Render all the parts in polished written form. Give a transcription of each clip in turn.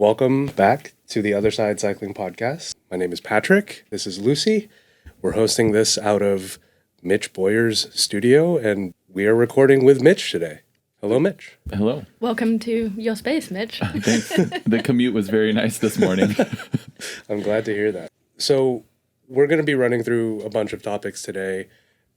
Welcome back to the Other Side Cycling Podcast. My name is Patrick. This is Lucy. We're hosting this out of Mitch Boyer's studio, and we are recording with Mitch today. Hello, Mitch. Hello. Welcome to your space, Mitch. Thanks. The commute was very nice this morning. I'm glad to hear that. So we're going to be running through a bunch of topics today,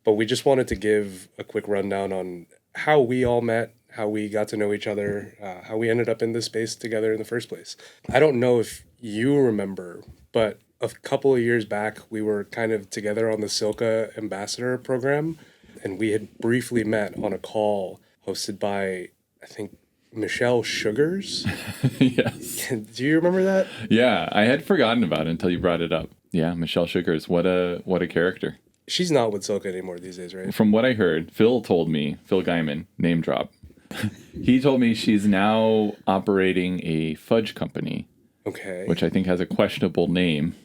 but we just wanted to give a quick rundown on how we all met, how we got to know each other, how we ended up in this space together in the first place. I don't know if you remember, but a couple of years back, we were kind of together on the Silka Ambassador program, and we had briefly met on a call hosted by, I think, Michelle Sugars. Yes. Do you remember that? Yeah, I had forgotten about it until you brought it up. Yeah, Michelle Sugars, what a character. She's not with Silka anymore these days, right? From what I heard, Phil Guyman, name drop. He told me she's now operating a fudge company. Okay. Which I think has a questionable name.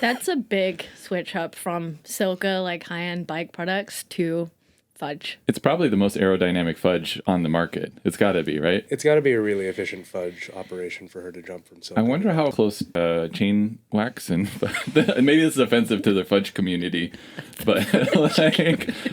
That's a big switch up from Silka, like high-end bike products, to fudge. It's probably the most aerodynamic fudge on the market. It's got to be, right? It's got to be a really efficient fudge operation for her to jump from Silka. I wonder how close chain wax and maybe this is offensive to the fudge community, but like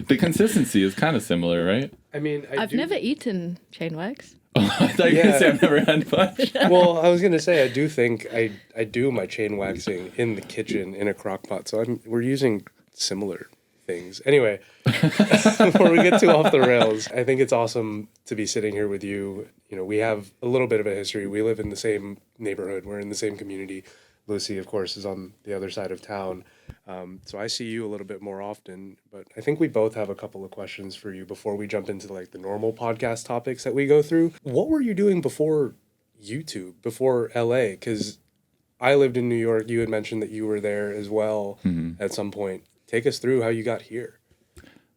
the consistency is kind of similar, right? I mean, I've never eaten chain wax. Oh, I thought you were going to say I've never had fudge. Well, I was going to say, I do think I do my chain waxing in the kitchen in a crock pot. So we're using similar things. Anyway, before we get too off the rails, I think it's awesome to be sitting here with you. You know, we have a little bit of a history. We live in the same neighborhood. We're in the same community. Lucy, of course, is on the other side of town. So I see you a little bit more often, but I think we both have a couple of questions for you before we jump into like the normal podcast topics that we go through. What were you doing before YouTube, before LA? Because I lived in New York. You had mentioned that you were there as well at some point. Take us through how you got here.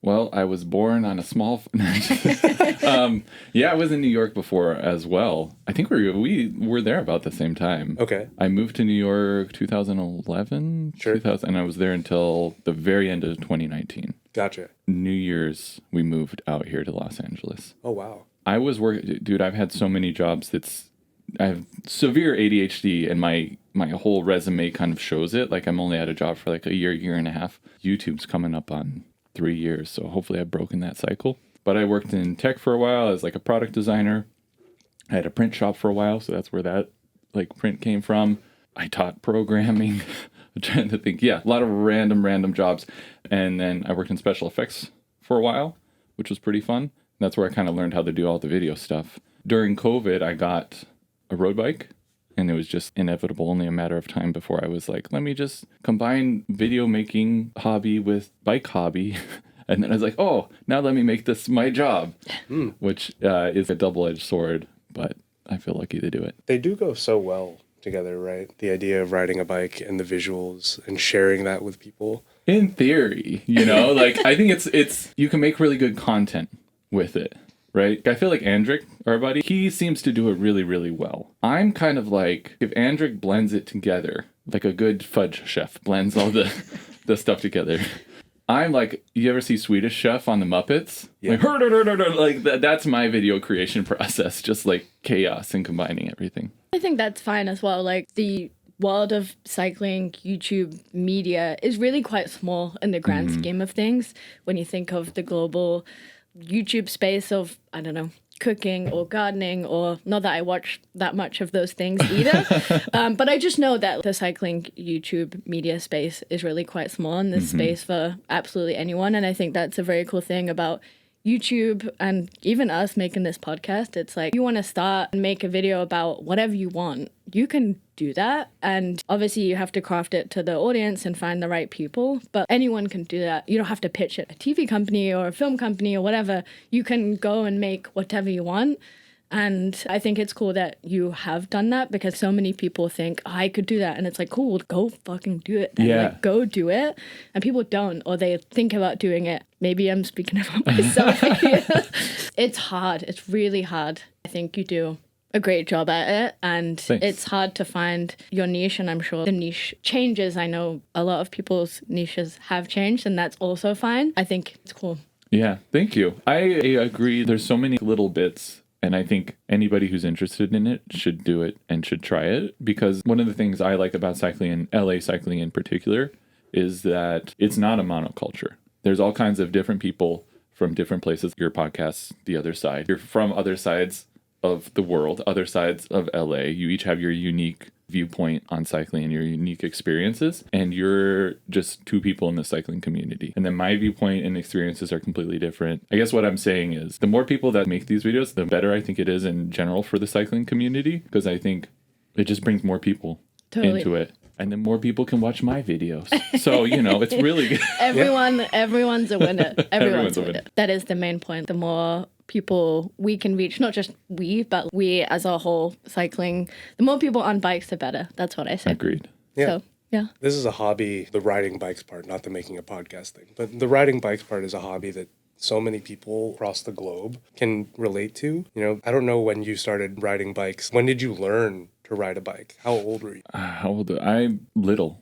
Well, I was born on a small... yeah, I was in New York before as well. I think we were there about the same time. Okay. I moved to New York 2011, Sure. and I was there until the very end of 2019. Gotcha. New Year's, we moved out here to Los Angeles. Oh, wow. I was working... Dude, I've had so many jobs I have severe ADHD, and my whole resume kind of shows it. Like, I'm only at a job for like a year and a half. YouTube's coming up on 3 years, so hopefully I've broken that cycle. But I worked in tech for a while as like a product designer. I had a print shop for a while, so that's where that like print came from. I taught programming. I'm trying to think. Yeah, a lot of random jobs. And then I worked in special effects for a while, which was pretty fun. That's where I kind of learned how to do all the video stuff. During COVID, I got a road bike, and it was just inevitable, only a matter of time before I was like, let me just combine video making hobby with bike hobby. And then I was like, oh, now let me make this my job, which is a double-edged sword, but I feel lucky to do it. They do go so well together, right? The idea of riding a bike and the visuals and sharing that with people. In theory, like I think it's you can make really good content with it. Right? I feel like Andrick, our buddy, he seems to do it really, really well. I'm kind of like, if Andrick blends it together, like a good fudge chef blends all the stuff together. I'm like, you ever see Swedish Chef on the Muppets? Yeah. Like that's my video creation process, just like chaos and combining everything. I think that's fine as well. Like, the world of cycling, YouTube media is really quite small in the grand scheme of things. When you think of the global YouTube space of, I don't know, cooking or gardening, or not that I watch that much of those things either. But I just know that the cycling YouTube media space is really quite small in this space for absolutely anyone. And I think that's a very cool thing about YouTube and even us making this podcast. It's like, you want to start and make a video about whatever you want, you can do that. And obviously you have to craft it to the audience and find the right people, but anyone can do that. You don't have to pitch it a TV company or a film company or whatever. You can go and make whatever you want. And I think it's cool that you have done that, because so many people think, oh, I could do that. And it's like, cool, go fucking do it. And like, go do it. And people don't, or they think about doing it. Maybe I'm speaking about myself here. It's hard. It's really hard. I think you do a great job at it. And Thanks. It's hard to find your niche. And I'm sure the niche changes. I know a lot of people's niches have changed, and that's also fine. I think it's cool. Yeah, thank you. I agree. There's so many little bits And I think anybody who's interested in it should do it and should try it, because one of the things I like about cycling, and LA cycling in particular, is that it's not a monoculture. There's all kinds of different people from different places. Your podcast's the other side. You're from other sides of the world, other sides of LA. You each have your unique viewpoint on cycling and your unique experiences, and you're just two people in the cycling community. And then my viewpoint and experiences are completely different. I guess what I'm saying is the more people that make these videos, the better I think it is in general for the cycling community, because I think it just brings more people into it. And then more people can watch my videos. So, it's really good. Everyone's a winner. Everyone's a winner. That is the main point. The more people we can reach, not just we, but we as a whole cycling, the more people on bikes, the better. That's what I say. Agreed. Yeah. So, yeah. This is a hobby, the riding bikes part, not the making a podcast thing. But the riding bikes part is a hobby that so many people across the globe can relate to. I don't know when you started riding bikes. When did you learn to ride a bike? How old were you? How old? I'm little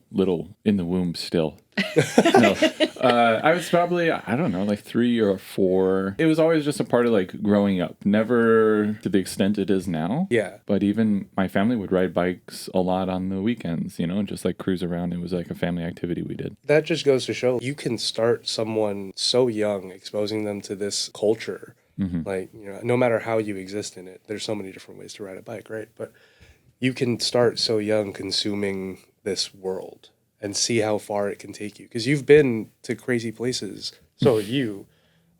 in the womb still. No, I was probably, I don't know, like 3 or 4. It was always just a part of like growing up. Never to the extent it is now. Yeah. But even my family would ride bikes a lot on the weekends, just like cruise around. It was like a family activity we did. That just goes to show you can start someone so young, exposing them to this culture. Mm-hmm. Like, no matter how you exist in it, there's so many different ways to ride a bike, right? But you can start so young consuming this world and see how far it can take you. Because you've been to crazy places. So have you.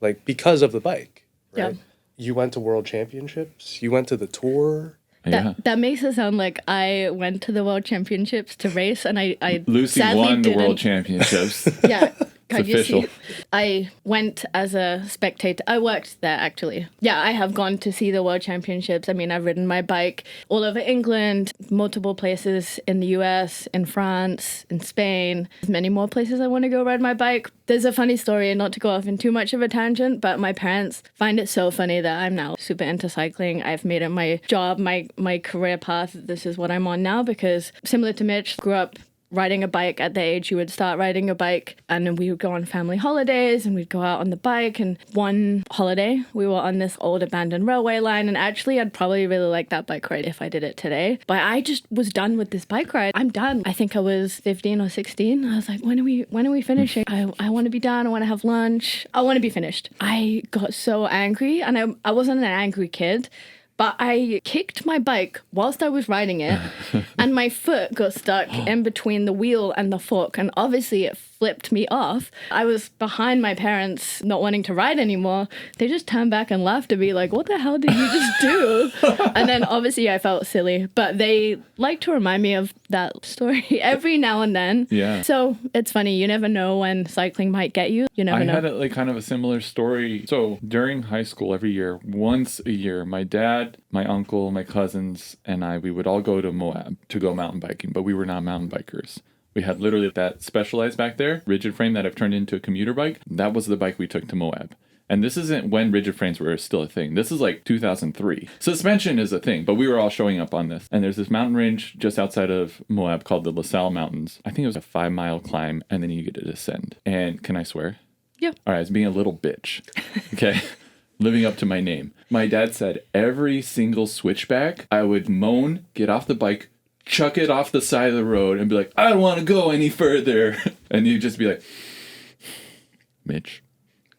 Like, because of the bike, right? Yeah. You went to world championships. You went to the tour. That makes it sound like I went to the world championships to race, and I Lucy won the world championships. Yeah. It's official. I went as a spectator. I worked there, actually. Yeah, I have gone to see the World Championships. I mean, I've ridden my bike all over England, multiple places in the US, in France, in Spain. There's many more places I want to go ride my bike. There's a funny story, not to go off in too much of a tangent, but my parents find it so funny that I'm now super into cycling. I've made it my job, my career path. This is what I'm on now, because similar to Mitch, grew up riding a bike at the age you would start riding a bike, and then we would go on family holidays and we'd go out on the bike. And one holiday we were on this old abandoned railway line, and actually I'd probably really like that bike ride if I did it today, but I just was done with this bike ride. I'm done. I think I was 15 or 16. I was like, when are we finishing? I want to be done. I want to have lunch. I want to be finished. I got so angry, and I wasn't an angry kid, but I kicked my bike whilst I was riding it, and my foot got stuck in between the wheel and the fork, and obviously it flipped me off. I was behind my parents, not wanting to ride anymore. They just turned back and laughed at me like, what the hell did you just do? And then obviously I felt silly, but they like to remind me of that story every now and then. Yeah. So it's funny. You never know when cycling might get you. You never know. I had kind of a similar story. So during high school, every year, once a year, my dad, my uncle, my cousins, and we would all go to Moab to go mountain biking, but we were not mountain bikers. We had literally that Specialized back there, rigid frame that I've turned into a commuter bike. That was the bike we took to Moab. And this isn't when rigid frames were still a thing. This is like 2003. Suspension is a thing, but we were all showing up on this. And there's this mountain range just outside of Moab called the La Salle Mountains. I think it was a 5-mile climb, and then you get to descend. And can I swear? Yeah. All right, I was being a little bitch. Okay. Living up to my name. My dad said every single switchback, I would moan, get off the bike, chuck it off the side of the road, and be like, I don't want to go any further. And you'd just be like, Mitch,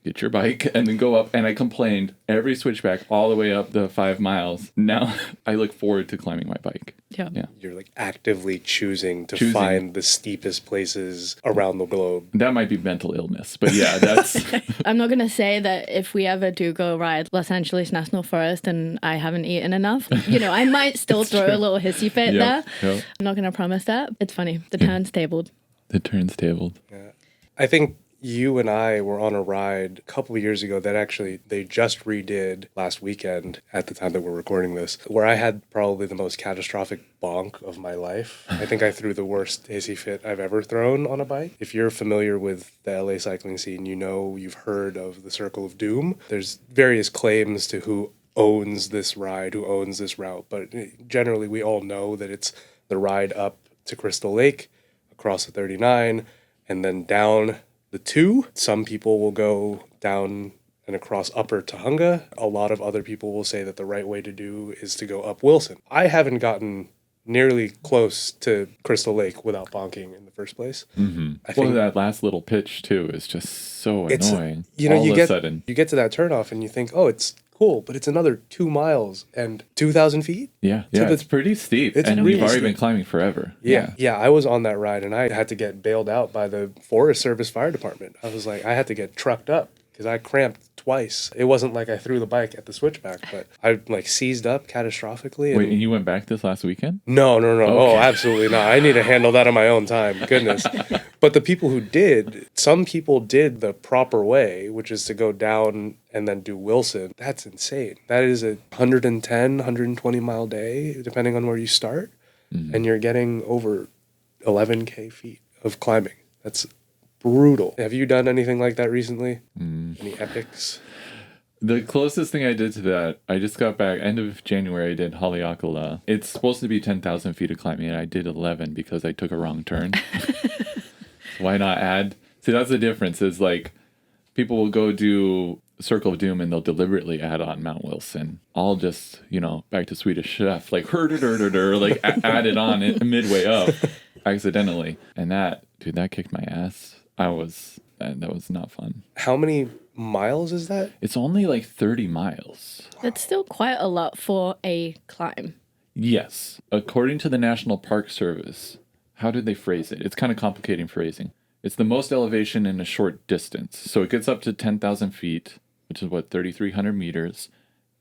get your bike, and then go up. And I complained every switchback all the way up the 5 miles. Now I look forward to climbing my bike. Yeah. You're like actively choosing to find the steepest places around the globe. That might be mental illness, but yeah, that's... I'm not going to say that if we ever do go ride Los Angeles National Forest and I haven't eaten enough, I might still throw a little hissy fit there. Yep. I'm not going to promise that. It's funny. The turn's-tabled. The turn's-tabled. Yeah. I think you and I were on a ride a couple of years ago that actually they just redid last weekend at the time that we're recording this, where I had probably the most catastrophic bonk of my life. I think I threw the worst hissy fit I've ever thrown on a bike. If you're familiar with the LA cycling scene, you've heard of the Circle of Doom. There's various claims to who owns this ride, who owns this route, but generally we all know that it's the ride up to Crystal Lake, across the 39, and then down the 2. Some people will go down and across Upper Tahunga. A lot of other people will say that the right way to do is to go up Wilson. I haven't gotten nearly close to Crystal Lake without bonking in the first place. I think that last little pitch too is just so it's, annoying. you know, All you of get a sudden. you get to that turnoff and you think, oh, it's cool, but it's another 2 miles and 2,000 feet. Yeah, the- it's pretty steep, it's and really you've already steep. been climbing forever. Yeah, I was on that ride and I had to get bailed out by the Forest Service Fire Department. I was like, I had to get trucked up because I cramped twice. It wasn't like I threw the bike at the switchback, but I like seized up catastrophically. And Wait, and you went back this last weekend? No. Oh, absolutely not. I need to handle that on my own time. Goodness. But the people who did, some people did the proper way, which is to go down and then do Wilson. That's insane. That is a 110, 120 mile day, depending on where you start. And you're getting over 11K feet of climbing. That's brutal. Have you done anything like that recently? Any epics? The closest thing I did to that, I just got back end of January. I did Haleakala. It's supposed to be 10,000 feet of climbing, and I did 11 because I took a wrong turn. Why not add? See, that's the difference. Is like people will go do Circle of Doom and they'll deliberately add on Mount Wilson. I'll just, back to Swedish Chef, like like add it on midway up accidentally, and that kicked my ass. That was not fun. How many miles is that? It's only like 30 miles. That's still quite a lot for a climb. Yes. According to the National Park Service, how did they phrase it? It's kind of complicating phrasing. It's the most elevation in a short distance. So it gets up to 10,000 feet, which is 3,300 meters,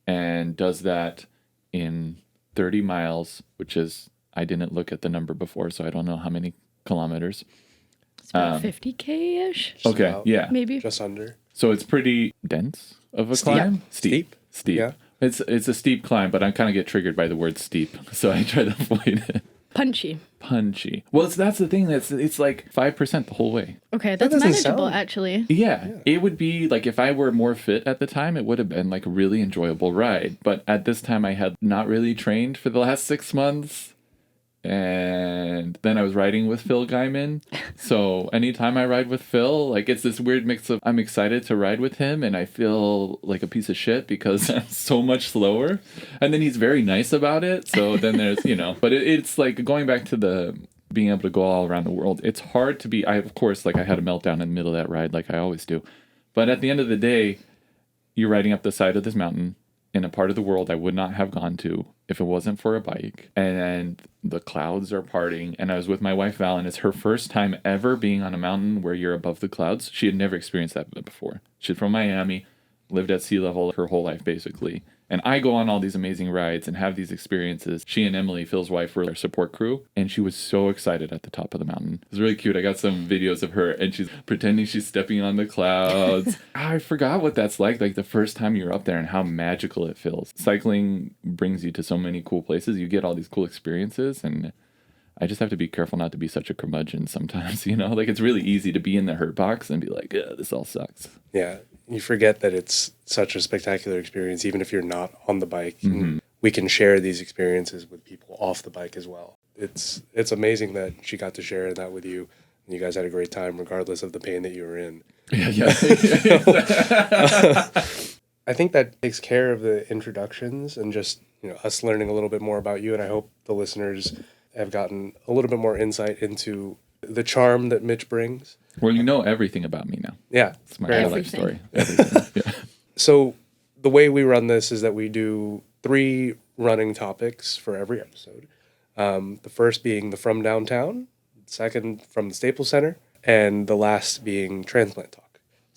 and does that in 30 miles, which is, I didn't look at the number before, so I don't know how many kilometers. It's about 50K-ish. Okay, about, yeah. Maybe. Just under. So it's pretty dense of a climb. Steep. Yeah. It's a steep climb, but I kind of get triggered by the word steep, so I try to avoid it. Punchy. Well, that's the thing. It's like 5% the whole way. Okay, that's doesn't manageable, sound- actually. Yeah, it would be like if I were more fit at the time, it would have been like a really enjoyable ride. But at this time, I had not really trained for the last 6 months. And then I was riding with Phil Guyman. So anytime I ride with Phil, like it's this weird mix of I'm excited to ride with him and I feel like a piece of shit because I'm so much slower. And then he's very nice about it. So then there's, but it's like going back to the being able to go all around the world. It's hard to be, I had a meltdown in the middle of that ride like I always do. But at the end of the day, you're riding up the side of this mountain in a part of the world I would not have gone to if it wasn't for a bike. And the clouds are parting. And I was with my wife, Val, and it's her first time ever being on a mountain where you're above the clouds. She had never experienced that before. She's from Miami, lived at sea level her whole life, basically. And I go on all these amazing rides and have these experiences. She and Emily, Phil's wife, were our support crew. And she was so excited at the top of the mountain. It was really cute. I got some videos of her and she's pretending she's stepping on the clouds. I forgot what that's like the first time you're up there and how magical it feels. Cycling brings you to so many cool places. You get all these cool experiences and I just have to be careful not to be such a curmudgeon sometimes, Like it's really easy to be in the hurt box and be like, yeah, this all sucks. Yeah. You forget that it's such a spectacular experience, even if you're not on the bike. Mm-hmm. We can share these experiences with people off the bike as well. It's amazing that she got to share that with you, and you guys had a great time, regardless of the pain that you were in. Yeah. I think that takes care of the introductions and just us learning a little bit more about you, and I hope the listeners have gotten a little bit more insight into the charm that Mitch brings. Well, you know everything about me now. Yeah. It's my real life Everything. story. Everything. Yeah. So the way we run this is that we do 3 running topics for every episode. The first being the From Downtown, second from the Staples Center, and the last being Transplant Talk.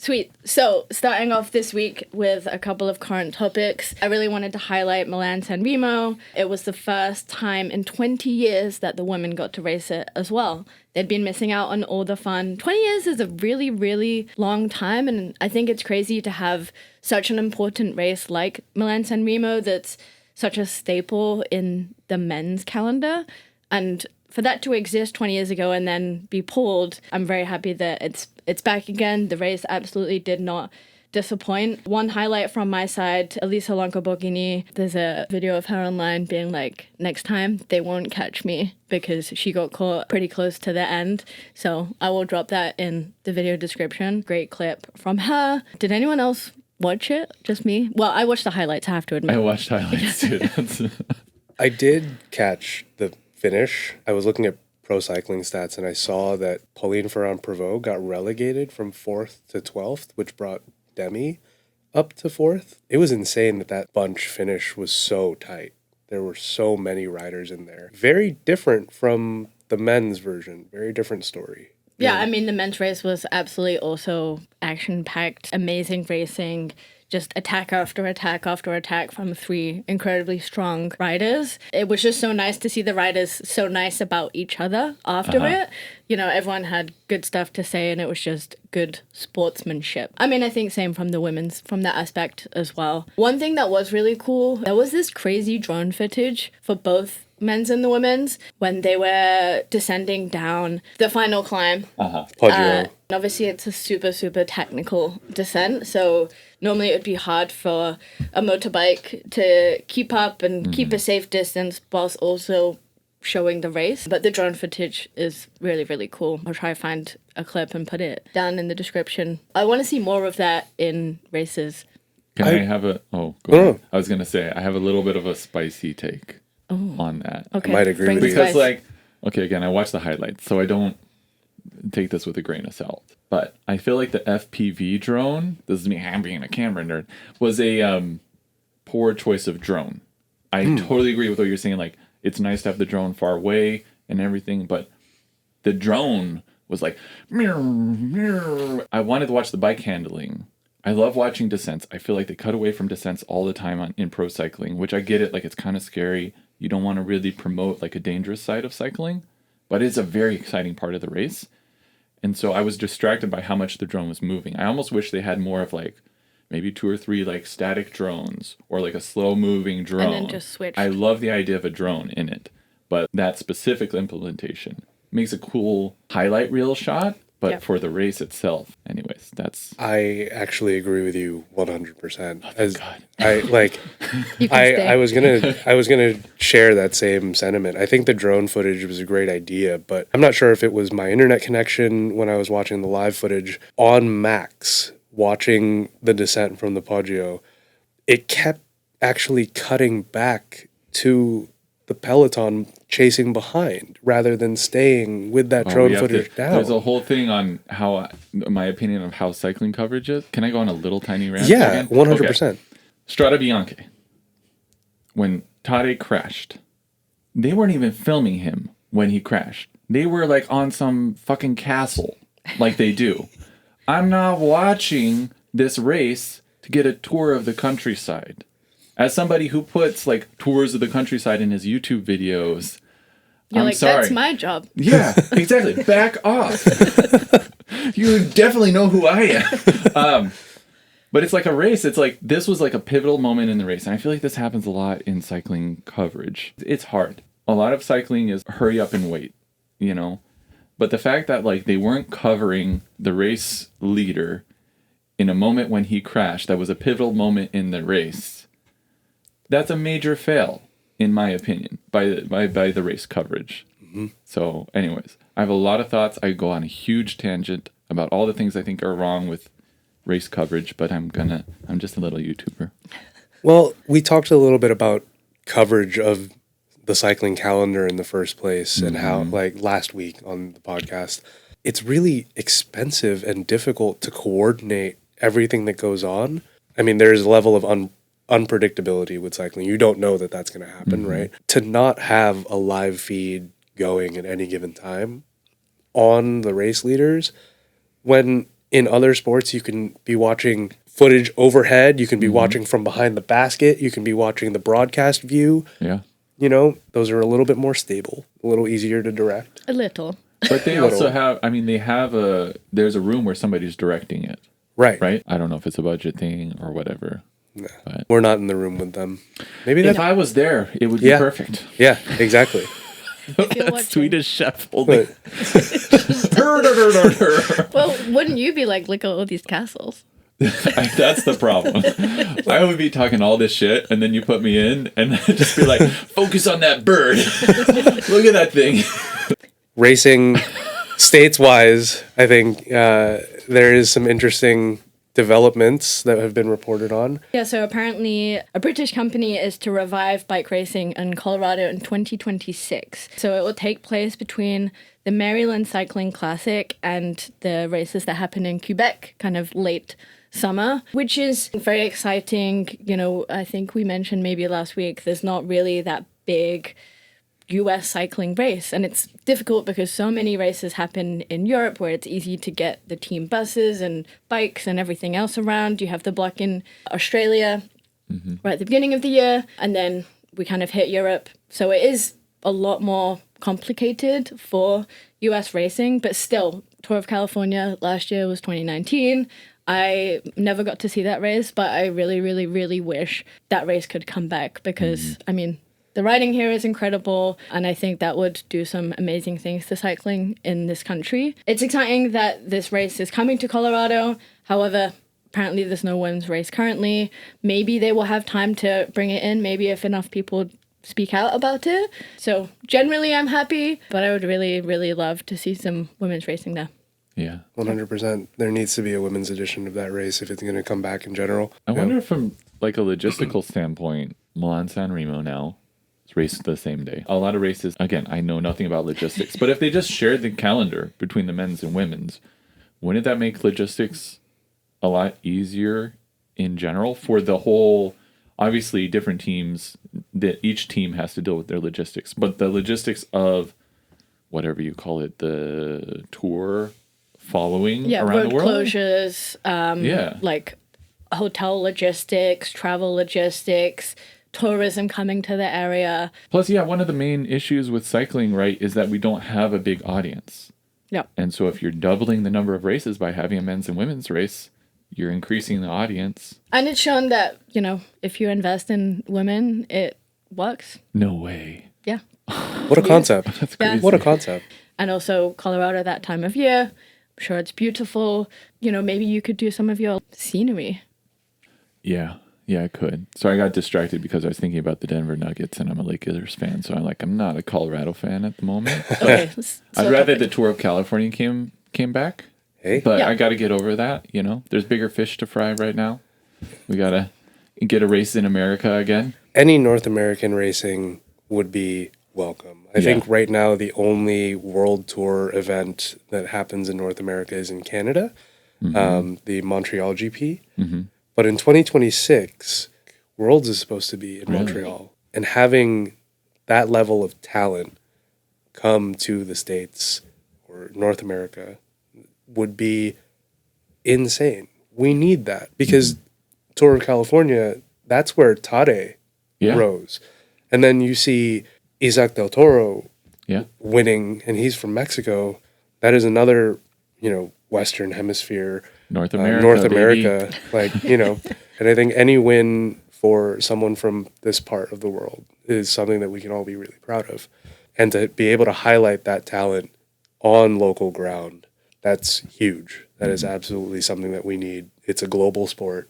Sweet. So, starting off this week with a couple of current topics, I really wanted to highlight Milan San Remo. It was the first time in 20 years that the women got to race it as well. They'd been missing out on all the fun. 20 years is a really, really long time, and I think it's crazy to have such an important race like Milan San Remo that's such a staple in the men's calendar. And for that to exist 20 years ago and then be pulled, I'm very happy that it's back again. The race absolutely did not disappoint. One highlight from my side, Elisa Longo-Borghini, there's a video of her online being like, next time they won't catch me, because she got caught pretty close to the end. So I will drop that in the video description. Great clip from her. Did anyone else watch it, just me. Well, I watched the highlights, I have to admit. I watched highlights too. I did catch the finish. I was looking at pro cycling stats and I saw that Pauline Ferrand-Prévot got relegated from 4th to 12th, which brought Demi up to 4th. It was insane that bunch finish was so tight. There were so many riders in there. Very different from the men's version. Very different story. Yeah, I mean, the men's race was absolutely also action-packed, amazing racing, just attack after attack after attack from 3 incredibly strong riders. It was just so nice to see the riders so nice about each other after it. You know, everyone had good stuff to say, and it was just good sportsmanship. I mean, I think same from the women's, from that aspect as well. One thing that was really cool, there was this crazy drone footage for both men's and the women's when they were descending down the final climb. Poggio. Obviously, it's a super, super technical descent, so normally it would be hard for a motorbike to keep up and keep a safe distance whilst also showing the race. But the drone footage is really, really cool. I'll try to find a clip and put it down in the description. I want to see more of that in races. Can I have a... Oh, go ahead. I was going to say, I have a little bit of a spicy take on that. Okay. I might agree with you. Because, like, okay, again, I watched the highlights, so I don't take this with a grain of salt. But I feel like the FPV drone, this is me being a camera nerd, was a poor choice of drone. I totally agree with what you're saying. Like, it's nice to have the drone far away and everything, but the drone was like, meow, meow. I wanted to watch the bike handling. I love watching descents. I feel like they cut away from descents all the time in pro cycling, which I get it. Like, it's kind of scary. You don't want to really promote like a dangerous side of cycling, but it's a very exciting part of the race. And so I was distracted by how much the drone was moving. I almost wish they had more of like maybe 2 or 3 like static drones or like a slow moving drone. And then just switch. I love the idea of a drone in it, but that specific implementation makes a cool highlight reel shot. But for the race itself, anyways, that's... I actually agree with you 100%. Oh, thank God. I was gonna share that same sentiment. I think the drone footage was a great idea, but I'm not sure if it was my internet connection when I was watching the live footage on max, watching the descent from the Poggio. It kept actually cutting back to the peloton chasing behind rather than staying with that drone footage down. There's a whole thing on how, my opinion of how cycling coverage is. Can I go on a little tiny rant? Yeah, 100%. Okay. Strada Bianche. When Tadej crashed, they weren't even filming him when he crashed. They were like on some fucking castle like they do. I'm not watching this race to get a tour of the countryside. As somebody who puts like tours of the countryside in his YouTube videos, You're I'm like, sorry. that's my job. Yeah, exactly. Back off. You definitely know who I am. But it's like a race. It's like, this was like a pivotal moment in the race. And I feel like this happens a lot in cycling coverage. It's hard. A lot of cycling is hurry up and wait, you know? But the fact that like they weren't covering the race leader in a moment when he crashed, that was a pivotal moment in the race. That's a major fail, in my opinion, by the race coverage. So, anyways, I have a lot of thoughts. I go on a huge tangent about all the things I think are wrong with race coverage, but I'm just a little YouTuber. Well, we talked a little bit about coverage of the cycling calendar in the first place and how, like last week on the podcast, it's really expensive and difficult to coordinate everything that goes on. I mean, there's a level of unpredictability with cycling. You don't know that that's going to happen, right? To not have a live feed going at any given time on the race leaders, when in other sports you can be watching footage overhead, you can be watching from behind the basket, you can be watching the broadcast view. Yeah. You know, those are a little bit more stable, a little easier to direct. A little. But they also have, I mean, there's a room where somebody's directing it. Right. Right? I don't know if it's a budget thing or whatever. No, but we're not in the room with them. Maybe if I was there, it would be perfect. Yeah, exactly. That Swedish chef holding. Well, wouldn't you be like, look at all these castles? That's the problem. I would be talking all this shit, and then you put me in, and just be like, focus on that bird. Look at that thing. Racing states-wise, I think there is some interesting developments that have been reported on. Yeah, so apparently a British company is to revive bike racing in Colorado in 2026. So it will take place between the Maryland Cycling Classic and the races that happen in Quebec, kind of late summer, which is very exciting. You know, I think we mentioned maybe last week, there's not really that big US cycling race, and it's difficult because so many races happen in Europe where it's easy to get the team buses and bikes and everything else around. You have the block in Australia right at the beginning of the year, and then we kind of hit Europe. So it is a lot more complicated for US racing, but still, Tour of California last year was 2019. I never got to see that race, but I really, really, really wish that race could come back because, I mean, the riding here is incredible, and I think that would do some amazing things to cycling in this country. It's exciting that this race is coming to Colorado. However, apparently there's no women's race currently. Maybe they will have time to bring it in, maybe if enough people speak out about it. So generally I'm happy, but I would really, really love to see some women's racing there. Yeah. 100%. There needs to be a women's edition of that race if it's going to come back in general. I wonder if from like a logistical standpoint, Milan-San Remo now is raced the same day. A lot of races, again, I know nothing about logistics, but if they just shared the calendar between the men's and women's, wouldn't that make logistics a lot easier in general for the whole, obviously different teams, that each team has to deal with their logistics, but the logistics of whatever you call it, the tour following around road the world? closures, like hotel logistics, travel logistics, tourism coming to the area. Plus, one of the main issues with cycling, right, is that we don't have a big audience. Yeah. And so if you're doubling the number of races by having a men's and women's race, you're increasing the audience. And it's shown that, you know, if you invest in women, it works. No way. Yeah. What a concept. That's crazy. What a concept. And also Colorado that time of year. I'm sure it's beautiful. You know, maybe you could do some of your scenery. Yeah, I could. So I got distracted because I was thinking about the Denver Nuggets, and I'm a Lakers fan, so I'm not a Colorado fan at the moment. Okay. I'd rather the Tour of California came back. Hey. But I got to get over that, you know. There's bigger fish to fry right now. We got to get a race in America again. Any North American racing would be welcome. I think right now the only world tour event that happens in North America is in Canada, the Montreal GP. Mm-hmm. But in 2026, Worlds is supposed to be in Montreal. And having that level of talent come to the States or North America would be insane. We need that because Tour of California, that's where Tade rose. And then you see Isaac Del Toro winning, and he's from Mexico. That is another, Western Hemisphere, North America, like, and I think any win for someone from this part of the world is something that we can all be really proud of. And to be able to highlight that talent on local ground, that's huge. That is absolutely something that we need. It's a global sport.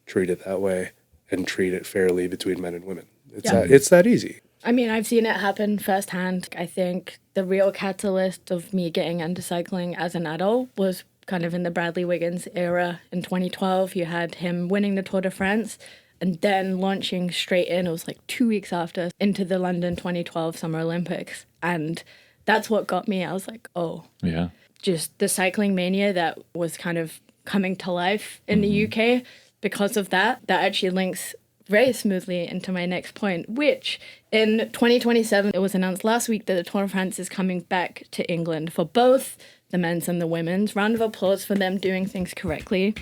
Treat it that way and treat it fairly between men and women. It's that easy. I mean, I've seen it happen firsthand. I think the real catalyst of me getting into cycling as an adult was kind of in the Bradley Wiggins era in 2012. You had him winning the Tour de France and then launching straight in, it was like 2 weeks after, into the London 2012 Summer Olympics. And that's what got me. I was like, oh. Yeah. Just the cycling mania that was kind of coming to life in the UK. Because of that actually links very smoothly into my next point, which in 2027, it was announced last week that the Tour de France is coming back to England for both the men's and the women's. Round of applause for them doing things correctly.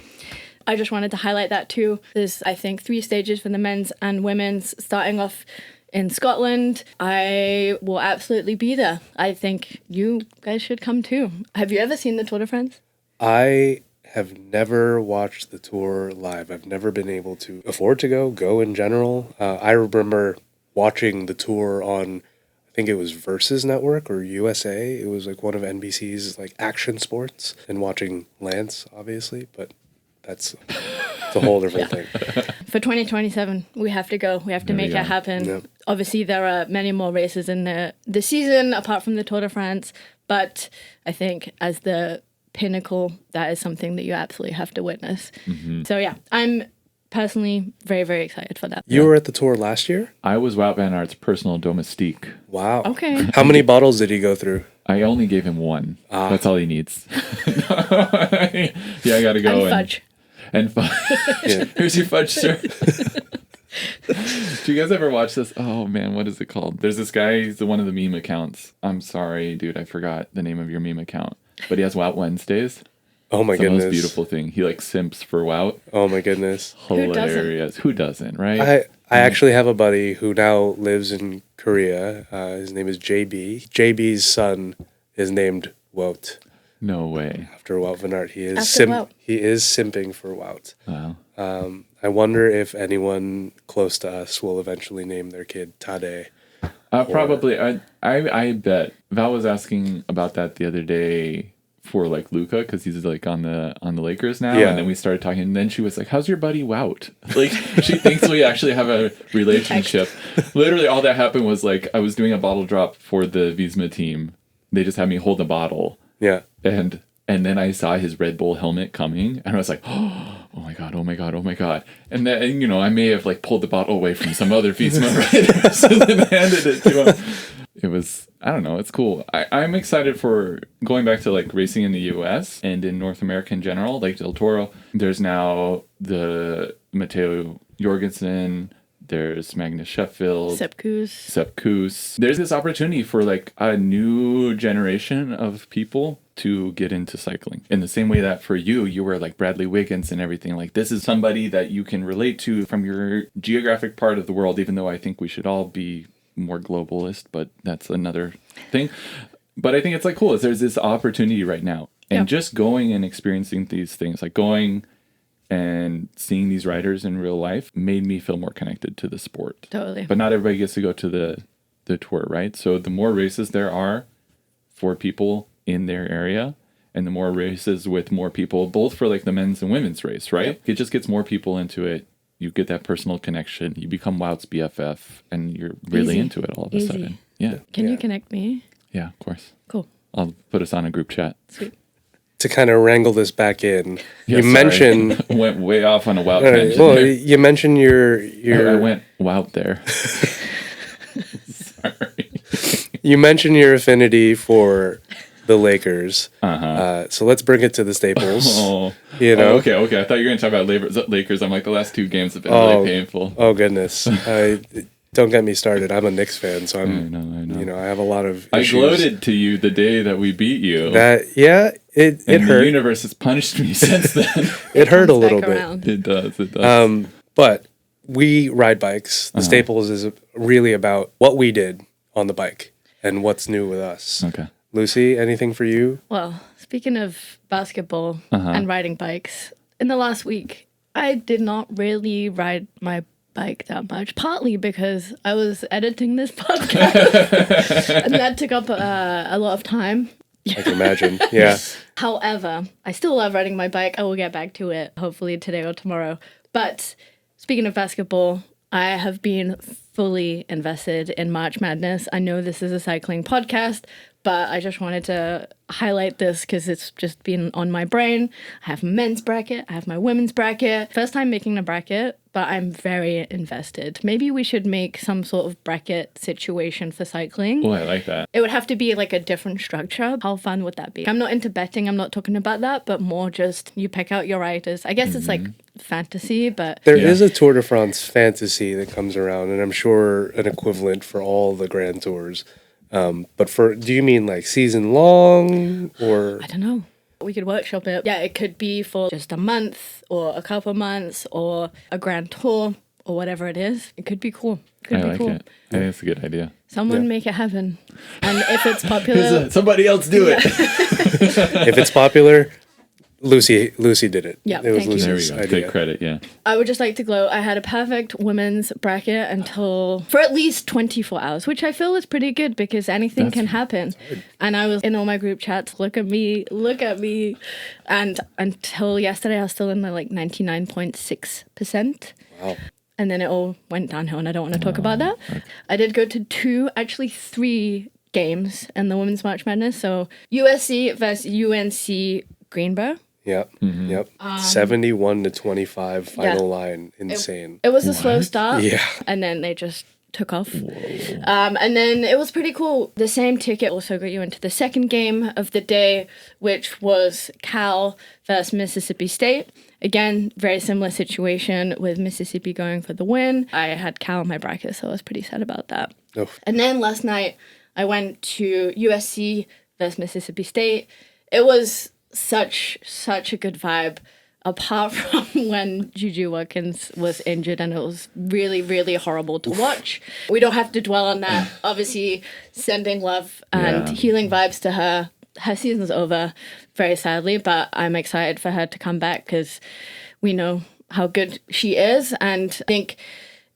I just wanted to highlight that too. There's, I think, 3 stages for the men's and women's, starting off in Scotland. I will absolutely be there. I think you guys should come too. Have you ever seen the Tour de France? I have never watched the tour live. I've never been able to afford to go in general. I remember watching the tour on, I think it was Versus Network or USA. It was like one of NBC's like action sports, and watching Lance, obviously, but it's a whole different thing. For 2027, we have to go. We have to make it happen. Yep. Obviously, there are many more races in the season apart from the Tour de France, but I think as the pinnacle, that is something that you absolutely have to witness. So yeah, I'm personally very, very excited for that. You were at the tour last year? I was Wout van Aert's personal domestique. Wow. Okay. How many bottles did he go through? I only gave him one. That's all he needs. Yeah, I gotta go. And fudge. And fudge. Yeah. Here's your fudge, sir. Do you guys ever watch this? Oh man, what is it called? There's this guy, he's one of the meme accounts. I'm sorry, dude, I forgot the name of your meme account. But he has Wout Wednesdays. Oh my It's the goodness. most beautiful thing. He like simps for Wout. Oh my goodness. Hilarious. Who doesn't, right? I actually have a buddy who now lives in Korea. His name is JB. JB's son is named Wout. No way. After Wout van Aert. He is After Wout. He is simping for Wout. Wow. I wonder if anyone close to us will eventually name their kid Tade. Probably. I bet. Val was asking about that the other day for like Luca, because he's like on the Lakers now. Yeah. And then we started talking, and then she was like, "How's your buddy Wout?" Like she thinks we actually have a relationship. Literally, all that happened was like I was doing a bottle drop for the Visma team. They just had me hold the bottle. Yeah. And then I saw his Red Bull helmet coming, and I was like, oh my god, oh my god, oh my god. And then, you know, I may have like pulled the bottle away from some other Visma riders and then handed it to him. It was, I don't know, it's cool. I'm excited for going back to like racing in the US and in North America in general, like Del Toro. There's now the Matteo Jorgensen, there's Magnus Sheffield, Sepp Kuss. There's this opportunity for like a new generation of people to get into cycling. In the same way that for you were like Bradley Wiggins and everything. Like this is somebody that you can relate to from your geographic part of the world, even though I think we should all be more globalist, but that's another thing. But I think it's like cool is there's this opportunity right now. And just going and experiencing these things, like going and seeing these riders in real life made me feel more connected to the sport. Totally. But not everybody gets to go to the tour, right? So the more races there are for people in their area, and the more races with more people, both for like the men's and women's race, right? It just gets more people into it. You get that personal connection. You become Wout's BFF, and you're really into it all of a sudden. Yeah. Can you connect me? Yeah, of course. Cool. I'll put us on a group chat. Sweet. To kind of wrangle this back in, Yeah, you sorry. mentioned. Went way off on a Wout tangent. Well, there. you mentioned your. I went Wout there. Sorry. You mentioned your affinity for the Lakers. So let's bring it to the Staples. You know. Okay. I thought you were going to talk about Lakers. I'm like, the last two games have been really painful. Oh goodness. Don't get me started. I'm a Knicks fan, so I know. You know, I have a lot of. I issues. gloated to you the day that we beat you. It and hurt. The universe has punished me since then. It hurt a Comes little back bit. around. It does. But we ride bikes. The Staples is really about what we did on the bike and what's new with us. Okay. Lucy, anything for you? Well, speaking of basketball and riding bikes, in the last week, I did not really ride my bike that much, partly because I was editing this podcast and that took up a lot of time. I can imagine. Yeah. However, I still love riding my bike. I will get back to it hopefully today or tomorrow. But speaking of basketball, I have been fully invested in March Madness. I know this is a cycling podcast, but I just wanted to highlight this because it's just been on my brain. I have a men's bracket. I have my women's bracket. First time making a bracket, but I'm very invested. Maybe we should make some sort of bracket situation for cycling. Oh, I like that. It would have to be like a different structure. How fun would that be? I'm not into betting. I'm not talking about that, but more just you pick out your riders. I guess it's like fantasy, but... There is a Tour de France fantasy that comes around, and I'm sure an equivalent for all the Grand Tours. But do you mean like season long or? I don't know. We could workshop it. Yeah, it could be for just a month or a couple months or a grand tour or whatever it is. It could be cool. It could I be like cool. it. I think it's a good idea. Someone make it happen. And if it's popular... Somebody else do it. If it's popular, Lucy did it. Yeah, it was thank you. There we Lucy's go. idea. Take credit, yeah. I would just like to gloat. I had a perfect women's bracket for at least 24 hours, which I feel is pretty good because anything can happen. And I was in all my group chats, look at me. And until yesterday, I was still in the like 99.6%. Wow. And then it all went downhill, and I don't want to talk about that. Okay. I did go to 3 games in the Women's March Madness. So USC versus UNC Greenbow. Yep. Yep. 71-25 final line. Insane. It was a slow start. Yeah. And then they just took off. And then it was pretty cool. The same ticket also got you into the second game of the day, which was Cal versus Mississippi State. Again, very similar situation with Mississippi going for the win. I had Cal in my bracket, so I was pretty sad about that. Oh. And then last night, I went to USC versus Mississippi State. It was such a good vibe, apart from when Juju Watkins was injured, and it was really horrible to watch. We don't have to dwell on that. Obviously, sending love and healing vibes to her. Her season's over, very sadly, but I'm excited for her to come back because we know how good she is, and I think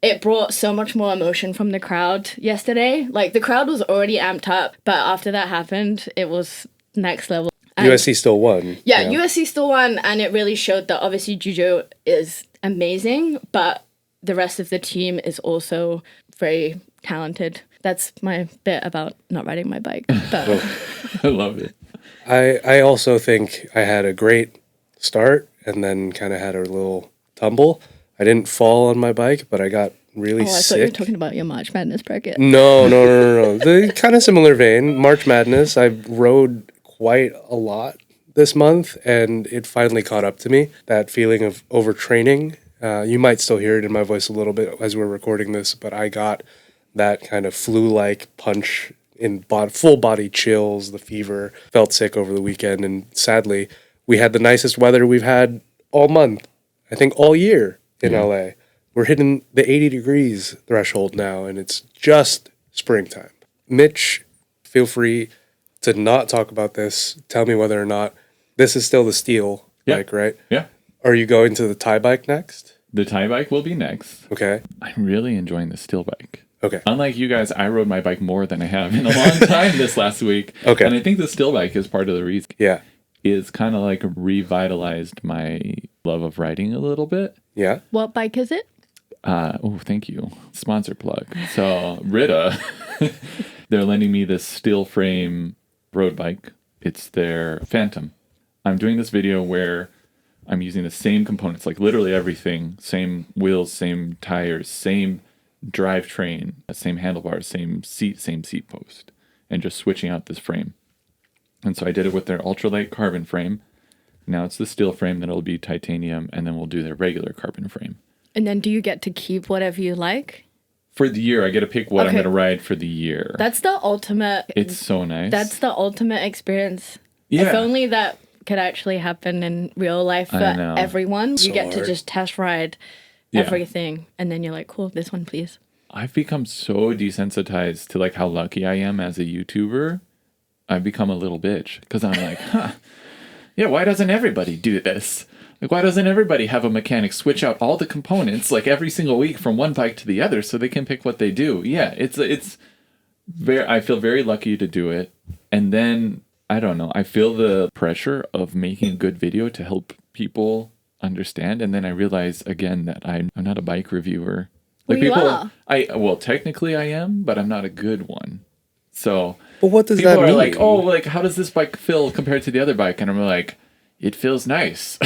it brought so much more emotion from the crowd yesterday. Like, the crowd was already amped up, but after that happened, it was next level. And USC still won. Yeah, USC still won, and it really showed that obviously Juju is amazing, but the rest of the team is also very talented. That's my bit about not riding my bike. But I love it. I also think I had a great start and then kind of had a little tumble. I didn't fall on my bike, but I got really I sick. thought you were talking about your March Madness bracket. No. The kind of similar vein. March Madness, I rode quite a lot this month, and it finally caught up to me. That feeling of overtraining. You might still hear it in my voice a little bit as we're recording this, but I got that kind of flu-like punch in full body chills, the fever. Felt sick over the weekend, and sadly, we had the nicest weather we've had all month. I think all year in LA. We're hitting the 80 degrees threshold now, and it's just springtime. Mitch, feel free to not talk about this. Tell me whether or not this is still the steel bike, right? Yeah. Are you going to the tie bike next? The tie bike will be next. Okay. I'm really enjoying the steel bike. Okay. Unlike you guys, I rode my bike more than I have in a long time this last week. Okay. And I think the steel bike is part of the reason. Yeah. It's kind of like revitalized my love of riding a little bit. Yeah. What bike is it? Oh, thank you. Sponsor plug. So, Rita, they're lending me this steel frame road bike. It's their Phantom. I'm doing this video where I'm using the same components, like literally everything. Same wheels, same tires, same drivetrain, same handlebars, same seat post, and just switching out this frame. And so I did it with their ultralight carbon frame. Now it's the steel frame that'll be titanium, and then we'll do their regular carbon frame. And then do you get to keep whatever you like? For the year, I get to pick what I'm going to ride for the year. That's the ultimate. It's so nice. That's the ultimate experience. Yeah. If only that could actually happen in real life for everyone. So you get hard. to just test ride everything, and then you're like, cool, this one, please. I've become so desensitized to like how lucky I am as a YouTuber. I've become a little bitch because I'm like, yeah, why doesn't everybody do this? Like, why doesn't everybody have a mechanic switch out all the components like every single week from one bike to the other so they can pick what they do? Yeah, it's very. I feel very lucky to do it, and then I don't know. I feel the pressure of making a good video to help people understand, and then I realize again that I'm not a bike reviewer. Like Well, you people, well, technically I am, but I'm not a good one. So, But what does people that are mean? like, oh, like how does this bike feel compared to the other bike? And I'm like, it feels nice.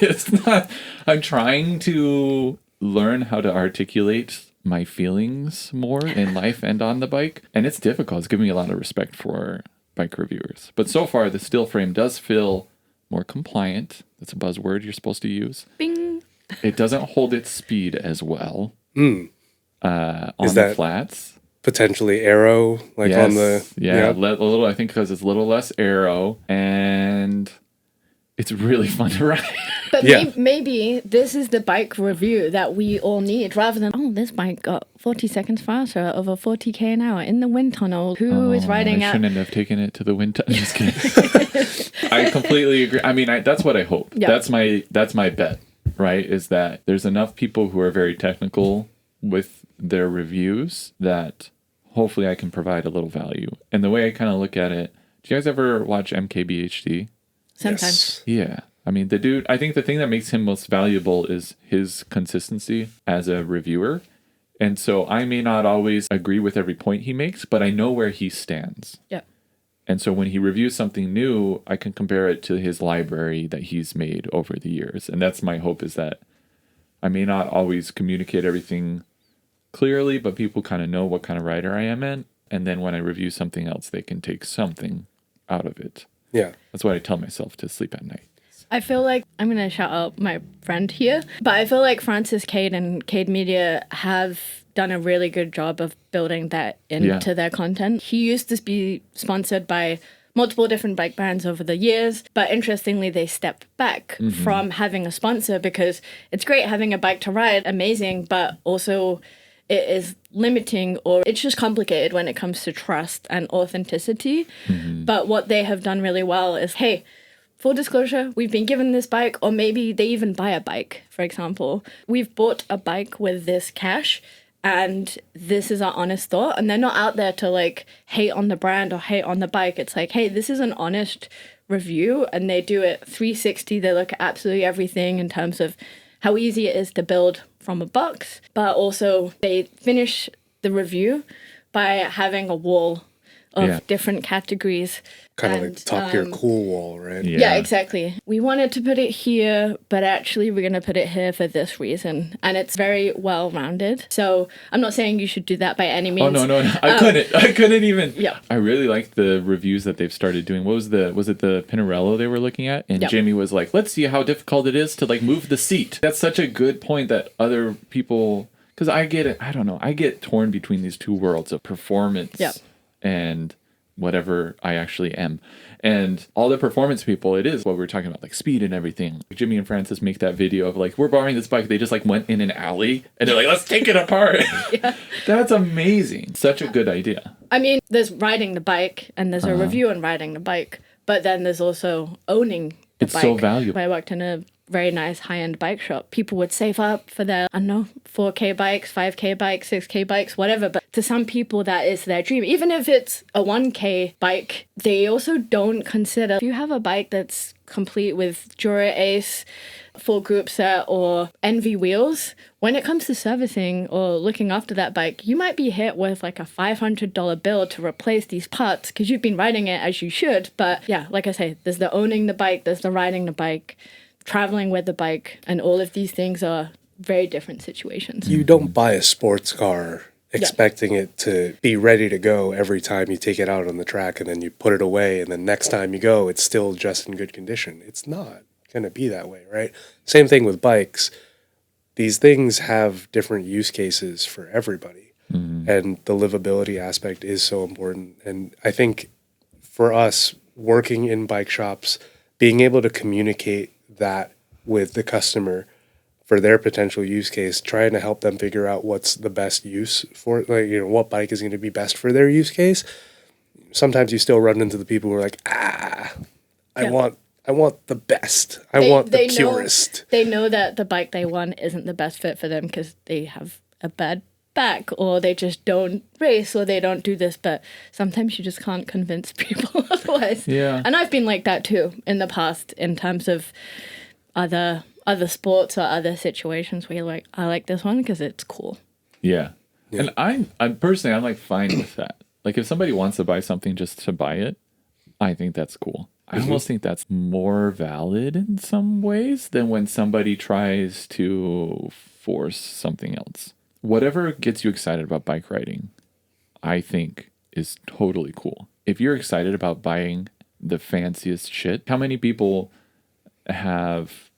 It's not. I'm trying to learn how to articulate my feelings more in life and on the bike, and it's difficult. It's giving me a lot of respect for bike reviewers. But so far, the steel frame does feel more compliant. That's a buzzword you're supposed to use. Bing. It doesn't hold its speed as well on Is the that flats. Potentially aero, like Yes. on the a little. I think because it's a little less aero, and it's really fun to ride. But Yeah. maybe this is the bike review that we all need, rather than, oh, this bike got 40 seconds faster over 40k an hour in the wind tunnel. Who is riding I at... shouldn't have taken it to the wind tunnel. Just kidding. I completely agree. I mean, that's what I hope. Yeah. That's my bet, right? Is that there's enough people who are very technical with their reviews that hopefully I can provide a little value. And the way I kind of look at it, do you guys ever watch MKBHD? Sometimes. Yeah. I mean, the dude, I think the thing that makes him most valuable is his consistency as a reviewer. And so I may not always agree with every point he makes, but I know where he stands. Yeah. And so when he reviews something new, I can compare it to his library that he's made over the years. And that's my hope, is that I may not always communicate everything clearly, but people kind of know what kind of writer I am in. And then when I review something else, they can take something out of it. Yeah. That's what I tell myself to sleep at night. I feel like I'm going to shout out my friend here, but I feel like Francis Cade and Cade Media have done a really good job of building that into their content. He used to be sponsored by multiple different bike brands over the years, but interestingly, they stepped back from having a sponsor, because it's great having a bike to ride, amazing, but also it is limiting, or it's just complicated when it comes to trust and authenticity. But what they have done really well is, hey, full disclosure, we've been given this bike, or maybe they even buy a bike, for example. We've bought a bike with this cash, and this is our honest thought. And they're not out there to like hate on the brand or hate on the bike. It's like, hey, this is an honest review, and they do it 360. They look at absolutely everything in terms of how easy it is to build from a box, but also they finish the review by having a wall of different categories. Kind of like the top tier cool wall, right? Yeah, exactly. We wanted to put it here, but actually we're going to put it here for this reason. And it's very well rounded. So I'm not saying you should do that by any means. Oh, no. I couldn't even. Yeah. I really like the reviews that they've started doing. Was it the Pinarello they were looking at? And Jamie was like, let's see how difficult it is to like move the seat. That's such a good point that other people, because I get it. I don't know. I get torn between these two worlds of performance and whatever I actually am. And all the performance people, it is what we were talking about, like speed and everything. Jimmy and Francis make that video of like, we're borrowing this bike. They just like went in an alley and they're like, let's take it apart. That's amazing. Such a good idea. I mean, there's riding the bike and there's a review on riding the bike, but then there's also owning the bike. It's so valuable. I worked in a very nice high-end bike shop. People would save up for their, I don't know, 4K bikes, 5K bikes, 6K bikes, whatever. But to some people, that is their dream. Even if it's a 1K bike, they also don't consider, if you have a bike that's complete with Dura Ace, full group set, or Envy wheels, when it comes to servicing or looking after that bike, you might be hit with like a $500 bill to replace these parts because you've been riding it as you should. But yeah, like I say, there's the owning the bike, there's the riding the bike, traveling with the bike, and all of these things are very different situations. You don't buy a sports car expecting it to be ready to go every time you take it out on the track, and then you put it away, and then next time you go, it's still just in good condition. It's not going to be that way, right? Same thing with bikes. These things have different use cases for everybody, and the livability aspect is so important. And I think for us, working in bike shops, being able to communicate that with the customer for their potential use case, trying to help them figure out what's the best use for it, like, you know, what bike is going to be best for their use case. Sometimes you still run into the people who are like, I want the best. I want the purest. They know that the bike they want isn't the best fit for them because they have a bad back, or they just don't race, or they don't do this. But sometimes you just can't convince people otherwise. Yeah. And I've been like that too in the past in terms of other sports or other situations where you're like, I like this one because it's cool. Yeah. And I'm personally, I'm like fine with that. Like if somebody wants to buy something just to buy it, I think that's cool. I almost think that's more valid in some ways than when somebody tries to force something else. Whatever gets you excited about bike riding, I think is totally cool. If you're excited about buying the fanciest shit, how many people have,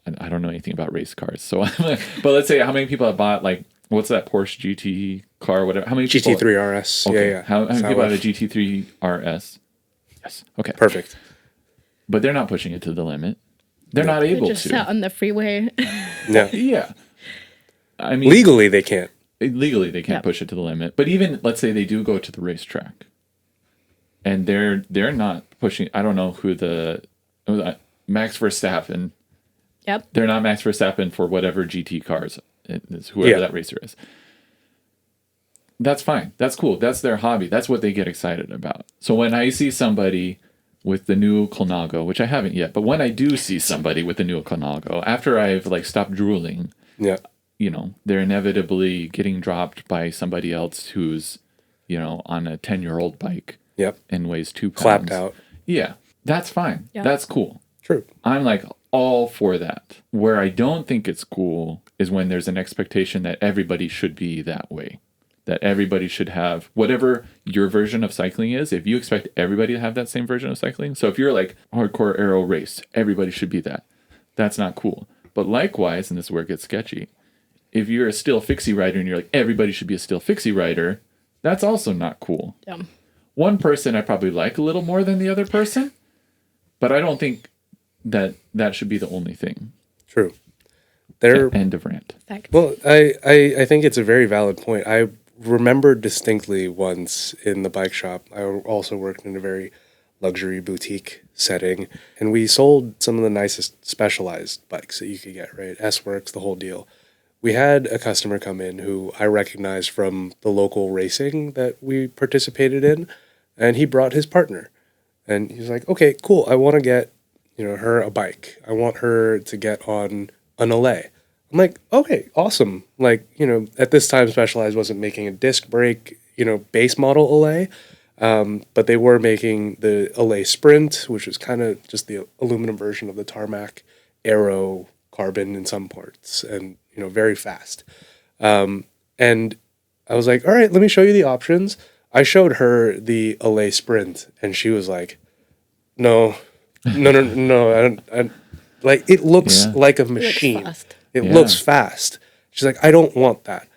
I don't know anything about race cars, so but let's say how many people have bought, like, what's that Porsche GT car, whatever? How many people? GT3 RS. Okay. Yeah. How many people have a GT3 RS? Yes. Okay. Perfect. But they're not pushing it to the limit. They're not able just to. sat on the freeway. No. Yeah. I mean, legally they can't. Legally they can't push it to the limit. But even, let's say they do go to the racetrack, and they're not pushing. I don't know who Max Verstappen. Yep. They're not Max Verstappen for whatever GT cars it is, whoever that racer is. That's fine. That's cool. That's their hobby. That's what they get excited about. So when I see somebody with the new Colnago, which I haven't yet, but when I do see somebody with the new Colnago, after I've like stopped drooling, you know, they're inevitably getting dropped by somebody else who's, you know, on a 10-year-old bike. Yep. and weighs 2 pounds. Clapped out. Yeah, that's fine. Yeah. That's cool. True. I'm like all for that. Where I don't think it's cool is when there's an expectation that everybody should be that way. That everybody should have whatever your version of cycling is. If you expect everybody to have that same version of cycling. So if you're like hardcore aero race, everybody should be that. That's not cool. But likewise, and this is where it gets sketchy, if you're a still fixie rider and you're like, everybody should be a still fixie rider, that's also not cool. Yeah. One person I probably like a little more than the other person, but I don't think that should be the only thing. True. There. End of rant. Fact. Well, I think it's a very valid point. I remember distinctly once in the bike shop, I also worked in a very luxury boutique setting, and we sold some of the nicest specialized bikes that you could get, right? S-Works, the whole deal. We had a customer come in who I recognized from the local racing that we participated in, and he brought his partner. And he was like, okay, cool, I want to get, her a bike. I want her to get on an Allay. I'm like, okay, awesome. Like, at this time, Specialized wasn't making a disc brake, base model Allay, but they were making the Allay Sprint, which was kind of just the aluminum version of the Tarmac Aero carbon in some parts, and very fast. And I was like, all right, let me show you the options. I showed her the Allay Sprint, and she was like, no, like it looks like a machine. It looks fast. She's like, I don't want that.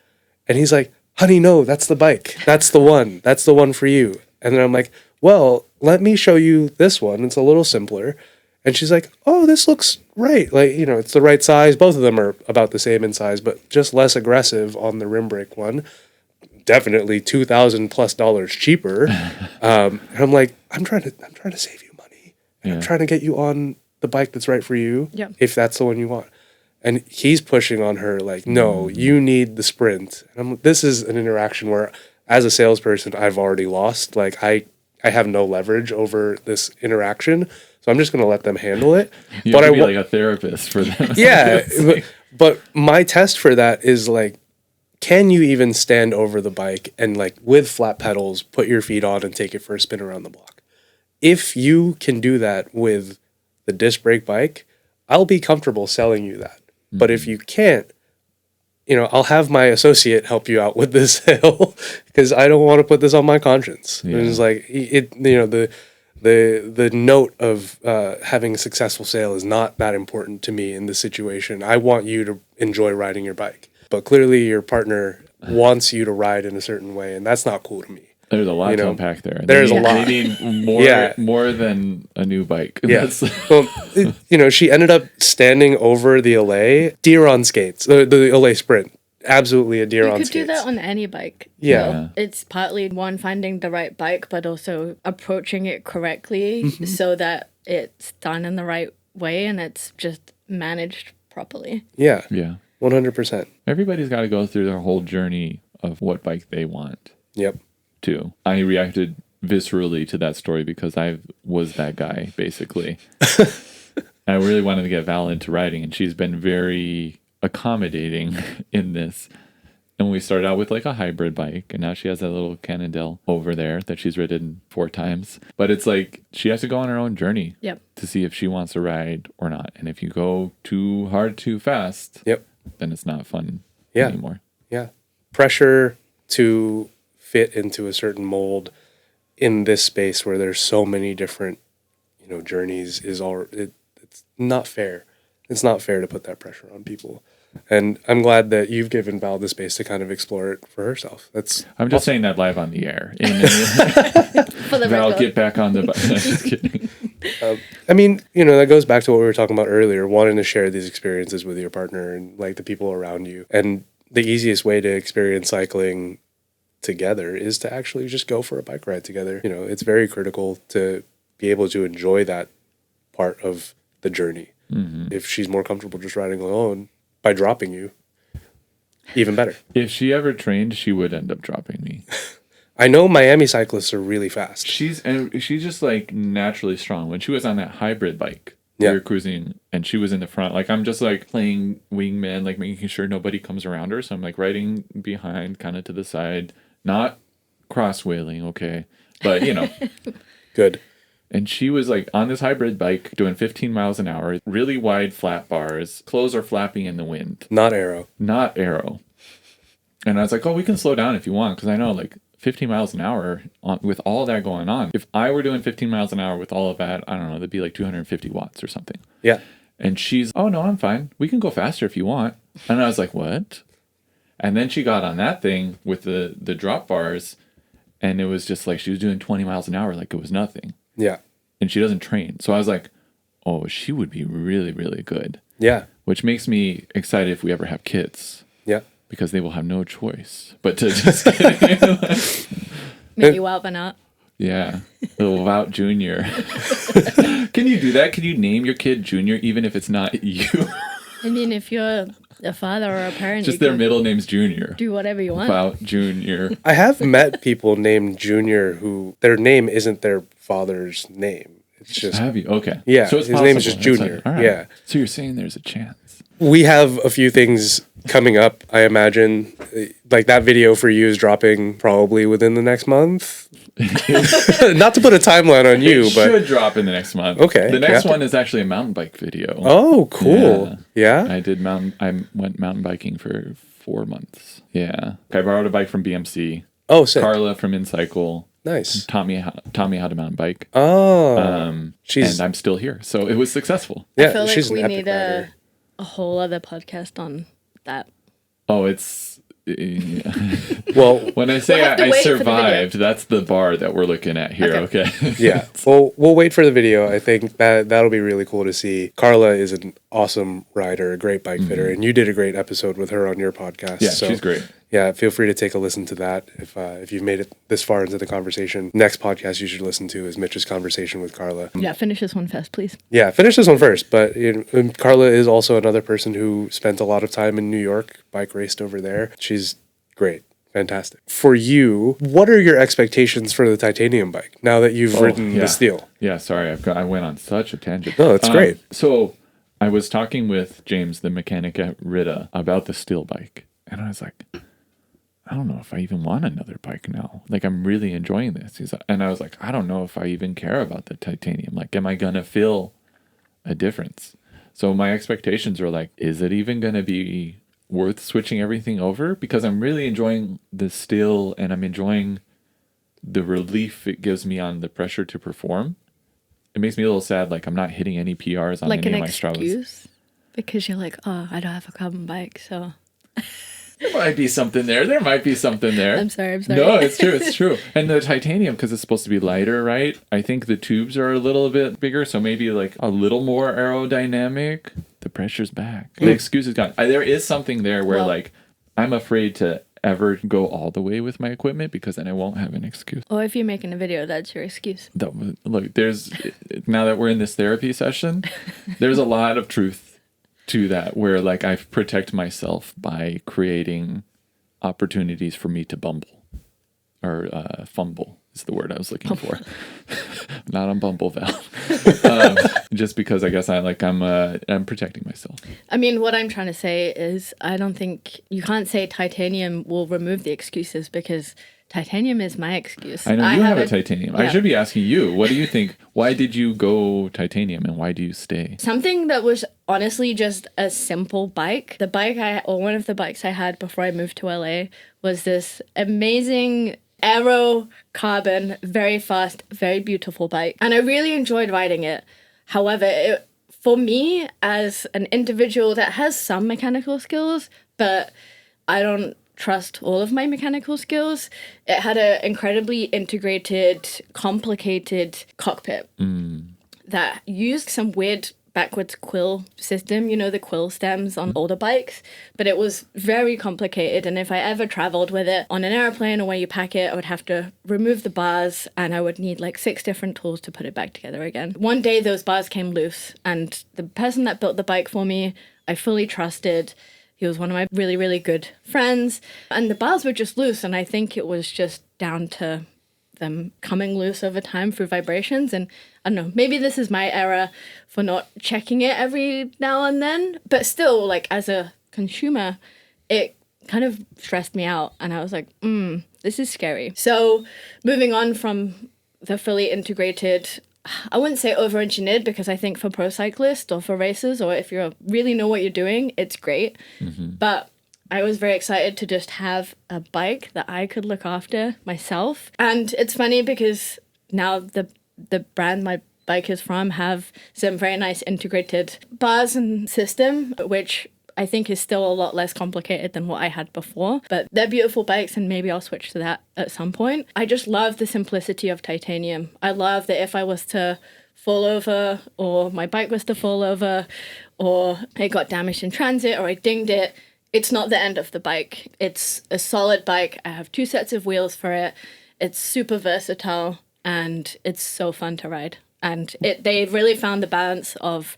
And he's like, honey, no, that's the bike. That's the one. That's the one for you. And then I'm like, well, let me show you this one. It's a little simpler. And she's like, oh, this looks right. Like, it's the right size. Both of them are about the same in size, but just less aggressive on the rim brake one. Definitely $2,000+ cheaper. And I'm like, I'm trying to save you money. And I'm trying to get you on the bike that's right for you. Yep. If that's the one you want. And he's pushing on her like, no, you need the Sprint. And this is an interaction where, as a salesperson, I've already lost. Like, I have no leverage over this interaction, so I'm just going to let them handle it. You have to be like a therapist for them. Yeah, but my test for that is like, can you even stand over the bike and like with flat pedals, put your feet on and take it for a spin around the block? If you can do that with the disc brake bike, I'll be comfortable selling you that. But if you can't, I'll have my associate help you out with this sale because I don't want to put this on my conscience. Yeah. It's like the note of having a successful sale is not that important to me in this situation. I want you to enjoy riding your bike, but clearly your partner wants you to ride in a certain way, and that's not cool to me. There's a lot to unpack there. There's a lot. They need more than a new bike. Yeah. Well, she ended up standing over the Allay, deer on skates, the Allay Sprint. Absolutely a deer on skates. You could do that on any bike. Yeah. It's partly one, finding the right bike, but also approaching it correctly so that it's done in the right way and it's just managed properly. Yeah. Yeah. 100%. Everybody's got to go through their whole journey of what bike they want. Yep. Too. I reacted viscerally to that story because I was that guy, basically. I really wanted to get Val into riding, and she's been very accommodating in this. And we started out with like a hybrid bike, and now she has that little Cannondale over there that she's ridden 4 times. But it's like she has to go on her own journey to see if she wants to ride or not. And if you go too hard, too fast, then it's not fun anymore. Yeah. Pressure to fit into a certain mold in this space where there's so many different, journeys it's not fair. It's not fair to put that pressure on people. And I'm glad that you've given Val the space to kind of explore it for herself. I'm just saying that live on the air. For the Val, get back on the bike. Just kidding. That goes back to what we were talking about earlier, wanting to share these experiences with your partner and like the people around you. And the easiest way to experience cycling together is to actually just go for a bike ride together. It's very critical to be able to enjoy that part of the journey. Mm-hmm. If she's more comfortable just riding alone by dropping you, even better. If she ever trained, she would end up dropping me. I know Miami cyclists are really fast. She's just like naturally strong. When she was on that hybrid bike, we were cruising and she was in the front. Like I'm just like playing wingman, like making sure nobody comes around her. So I'm like riding behind, kind of to the side, not cross whaling, okay, but you know. Good. And she was like on this hybrid bike doing 15 miles an hour, really wide flat bars, clothes are flapping in the wind. Not aero. Not aero. And I was like, oh, we can slow down if you want, because I know like 15 miles an hour with all that going on. If I were doing 15 miles an hour with all of that, I don't know, that'd be like 250 watts or something. Yeah. And she's, oh, no, I'm fine. We can go faster if you want. And I was like, what? And then she got on that thing with the drop bars, and it was just like she was doing 20 miles an hour like it was nothing. Yeah. And she doesn't train. So I was like, oh, she would be really, really good. Yeah. Which makes me excited if we ever have kids. Yeah. Because they will have no choice but to just kidding. Maybe Wild but not. Yeah. Little Wout Junior. Can you do that? Can you name your kid Junior even if it's not you? I mean, if you're a father or a parent, Just you their can middle name's Junior. do whatever you want. Wout Junior. I have met people named Junior who their name isn't their father's name. It's just Have you? Okay. Yeah, So it's his name is possible. just That's Junior. all right. Yeah. So you're saying there's a chance. We have a few things coming up, I imagine. Like that video for you is dropping probably within the next month. Not to put a timeline on you, it but should drop in the next month. Okay, The next yeah. one is actually a mountain bike video. oh, cool. Yeah. I went mountain biking for 4 months. Yeah. I borrowed a bike from BMC. Oh, sick. Carla from InCycle Nice. taught me how to mountain bike. Oh, she's And I'm still here. So it was successful. yeah. I feel like she's an we epic need rider. a whole other podcast on that. Oh, it's Well, when I say We'll have to I wait for the survived, that's the bar that we're looking at here. Okay. yeah. Well, we'll wait for the video. I think that'll be really cool to see. Carla is an awesome rider, a great bike fitter, and you did a great episode with her on your podcast. Yeah, so, she's great. Yeah, feel free to take a listen to that if you've made it this far into the conversation. Next podcast you should listen to is Mitch's conversation with Carla. Yeah, finish this one first, please. Yeah, finish this one first. But and Carla is also another person who spent a lot of time in New York, bike raced over there. She's great. Fantastic. For you, what are your expectations for the titanium bike now that you've ridden the steel? Yeah, sorry, I went on such a tangent. No, that's great. So I was talking with James, the mechanic at Rita, about the steel bike. And I was like, I don't know if I even want another bike now. Like, I'm really enjoying this. And I was like, I don't know if I even care about the titanium. Like, am I going to feel a difference? So my expectations are like, is it even going to be worth switching everything over? Because I'm really enjoying the steel and I'm enjoying the relief it gives me on the pressure to perform. It makes me a little sad. Like, I'm not hitting any PRs on Like any an of my Stravas. excuse? Because you're like, oh, I don't have a carbon bike, so... There might be something there. There might be something there. I'm sorry. No, it's true. It's true. And the titanium, because it's supposed to be lighter, right? I think the tubes are a little bit bigger, so maybe like a little more aerodynamic. The pressure's back. The excuse is gone. There is something there where like I'm afraid to ever go all the way with my equipment because then I won't have an excuse. Or if you're making a video, that's your excuse. Look, there's now that we're in this therapy session, there's a lot of truth to that where like I protect myself by creating opportunities for me to bumble or fumble is the word I was looking for. Not on Bumble Val. Just because I guess I'm protecting myself. I mean, what I'm trying to say is I don't think you can't say titanium will remove the excuses because titanium is my excuse. I know you have a titanium. I yeah. should be asking you, what do you think? Why did you go titanium and why do you stay? Something that was honestly just a simple bike. The bike one of the bikes I had before I moved to LA was this amazing aero carbon, very fast, very beautiful bike. And I really enjoyed riding it. However, for me as an individual that has some mechanical skills, but I don't trust all of my mechanical skills, it had an incredibly integrated, complicated cockpit that used some weird backwards quill system, you know, the quill stems on older bikes, but it was very complicated. And if I ever traveled with it on an airplane or where you pack it, I would have to remove the bars and I would need like 6 different tools to put it back together again. One day those bars came loose and the person that built the bike for me, I fully trusted. He was one of my really, really good friends and the bars were just loose. And I think it was just down to them coming loose over time through vibrations. And I don't know, maybe this is my error for not checking it every now and then, but still, like, as a consumer, it kind of stressed me out and I was like, this is scary. So moving on from the fully integrated, I wouldn't say over-engineered, because I think for pro cyclists or for racers, or if you really know what you're doing, it's great. But I was very excited to just have a bike that I could look after myself. And it's funny because now the brand my bike is from have some very nice integrated bars and system, which I think is still a lot less complicated than what I had before. But they're beautiful bikes, and maybe I'll switch to that at some point. I just love the simplicity of titanium. I love that if I was to fall over, or my bike was to fall over, or it got damaged in transit, or I dinged it, it's not the end of the bike. It's a solid bike. I have 2 sets of wheels for it. It's super versatile, and it's so fun to ride. And they really found the balance of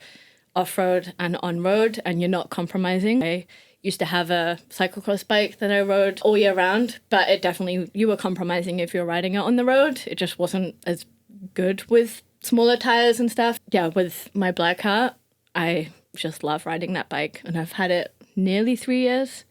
off-road and on-road, and you're not compromising. I used to have a cyclocross bike that I rode all year round, but it definitely, you were compromising if you were riding it on the road. It just wasn't as good with smaller tires and stuff. Yeah, with my Blackheart, I just love riding that bike, and I've had it nearly 3 years.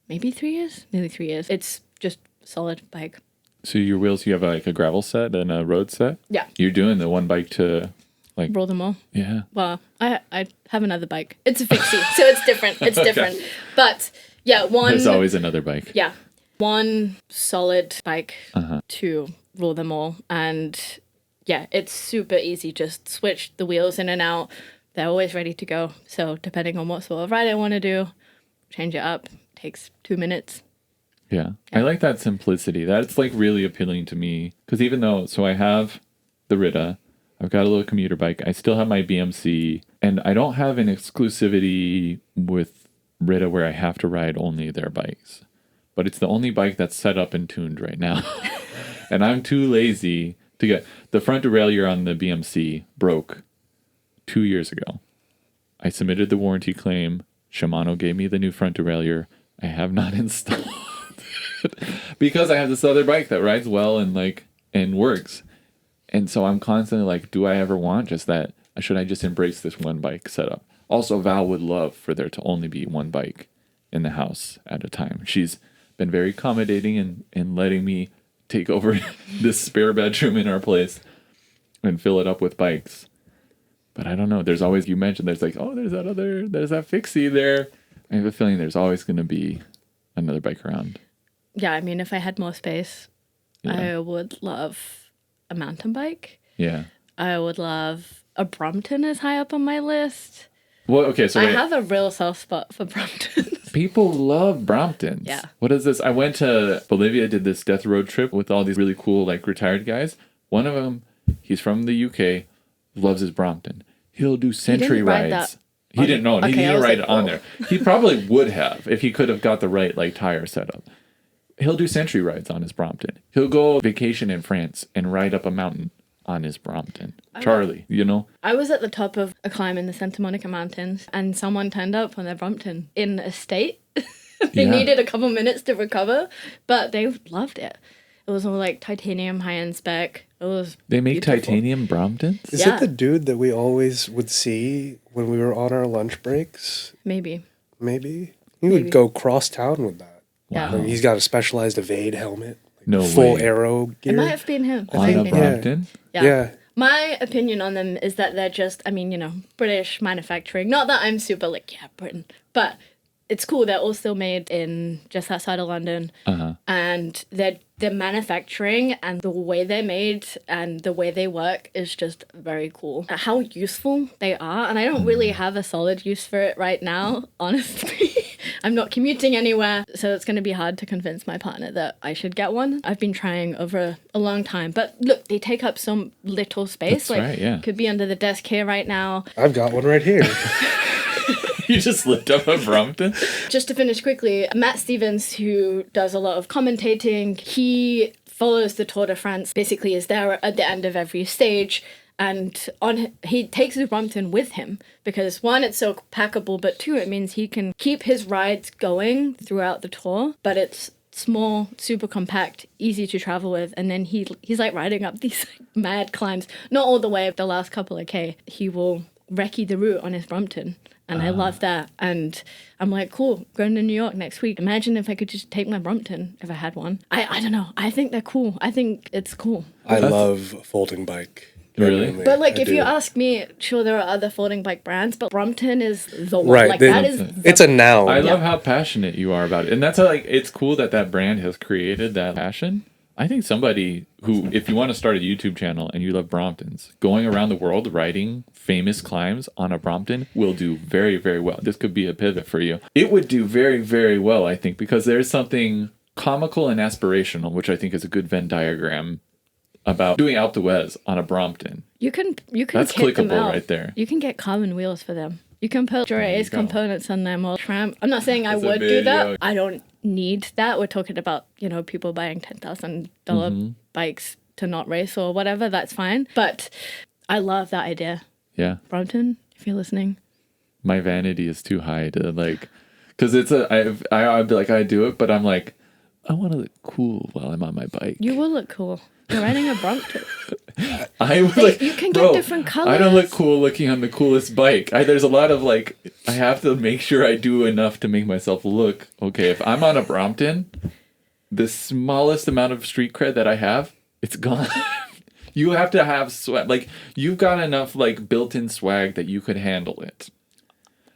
Maybe 3 years? Nearly 3 years. It's just a solid bike. So your wheels, you have like a gravel set and a road set? Yeah. You're doing the one bike to like... Roll them all. Yeah. Well, I have another bike. It's a fixie, so it's different. It's different. But yeah, There's always another bike. Yeah. One solid bike to roll them all. And yeah, it's super easy. Just switch the wheels in and out. They're always ready to go. So depending on what sort of ride I want to do, change it up. Takes 2 minutes. Yeah. I like that simplicity. That's like really appealing to me. Because even though, so I have the Rita, I've got a little commuter bike, I still have my BMC, and I don't have an exclusivity with Rita where I have to ride only their bikes. But it's the only bike that's set up and tuned right now. And I'm too lazy to get... The front derailleur on the BMC broke 2 years ago. I submitted the warranty claim. Shimano gave me the new front derailleur. I have not installed it because I have this other bike that rides well and works. And so I'm constantly like, do I ever want just that? Should I just embrace this one bike setup? Also, Val would love for there to only be one bike in the house at a time. She's been very accommodating and letting me take over this spare bedroom in our place and fill it up with bikes. But I don't know. There's always, you mentioned, there's like, oh, there's that fixie there. I have a feeling there's always going to be another bike around. Yeah, I mean, if I had more space, I would love a mountain bike. Yeah. I would love a Brompton is high up on my list. Well, okay, so I have a real soft spot for Bromptons. People love Bromptons. Yeah. What is this? I went to Bolivia, did this death road trip with all these really cool, like, retired guys. One of them, he's from the UK, loves his Brompton. He'll do century rides. He didn't know. He didn't ride it on there. He probably would have if he could have got the right like tire setup. He'll do century rides on his Brompton. He'll go vacation in France and ride up a mountain on his Brompton. Charlie, you know? I was at the top of a climb in the Santa Monica Mountains, and someone turned up on their Brompton in a state. They needed a couple minutes to recover, but they loved it. It was all like titanium high-end spec. It was They make beautiful. titanium Bromptons? Is it the dude that we always would see when we were on our lunch breaks? Maybe. Maybe. He would go cross town with that. Yeah. Like, he's got a specialized evade helmet. Like No full way. aero gear. It might have been him. On a Brompton? Yeah. My opinion on them is that they're just, I mean, you know, British manufacturing. Not that I'm super like, yeah, Britain. But it's cool. They're all still made in just outside of London. And the manufacturing and the way they're made and the way they work is just very cool. How useful they are. And I don't really have a solid use for it right now, honestly. I'm not commuting anywhere, so it's going to be hard to convince my partner that I should get one. I've been trying over a long time. But look, they take up some little space. That's right, yeah. Could be under the desk here right now. I've got one right here. You just lit up a Brompton? Just to finish quickly, Matt Stevens, who does a lot of commentating, he follows the Tour de France, basically is there at the end of every stage, and he takes his Brompton with him because one, it's so packable, but two, it means he can keep his rides going throughout the tour, but it's small, super compact, easy to travel with, and then he's like riding up these mad climbs, not all the way, the last couple of K. He will recce the route on his Brompton. And I love that. And I'm like, cool, going to New York next week. Imagine if I could just take my Brompton if I had one. I don't know. I think they're cool. I think it's cool. I love folding bike. Really? Genuinely. But like, I if you do. ask me, sure, there are other folding bike brands, but Brompton is the one. Right, Like, they- that is the it's a noun. I love how passionate you are about it. And that's how, like, it's cool that that brand has created that passion. I think somebody who, if you want to start a YouTube channel and you love Bromptons, going around the world riding famous climbs on a Brompton will do very, very well. This could be a pivot for you. It would do very, very well, I think, because there's something comical and aspirational, which I think is a good Venn diagram about doing Alpe d'Huez on a Brompton. You can That's kit them clickable out. right there. You can get carbon wheels for them. You can put Dura-Ace go. components on them or tramp. I'm not saying I That's a would do that. video. I don't need that. We're talking about, people buying $10,000 bikes to not race or whatever. That's fine. But I love that idea. Yeah. Brompton, if you're listening. My vanity is too high to like, because it's I'd be like, I do it, but I'm like, I want to look cool while I'm on my bike. You will look cool. You're riding a Brompton. I was Hey, like, you can get bro, different I don't look colors. cool looking on the coolest bike. There's a lot of like, I have to make sure I do enough to make myself look okay. If I'm on a Brompton, the smallest amount of street cred that I have, it's gone. You have to have swag. Like, you've got enough like built-in swag that you could handle it.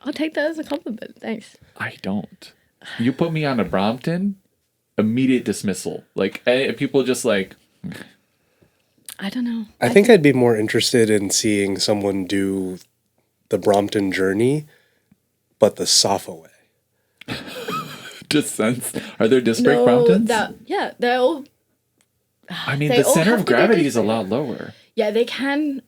I'll take that as a compliment. Thanks. I don't. You put me on a Brompton, immediate dismissal. Like, people just like, I don't know. I think I'd be more interested in seeing someone do the Brompton journey, but the Safa way. just sense. Are there disc brake Bromptons? They're all. I mean, they the all center have of to be gravity is a disc lot lower. Yeah, they can.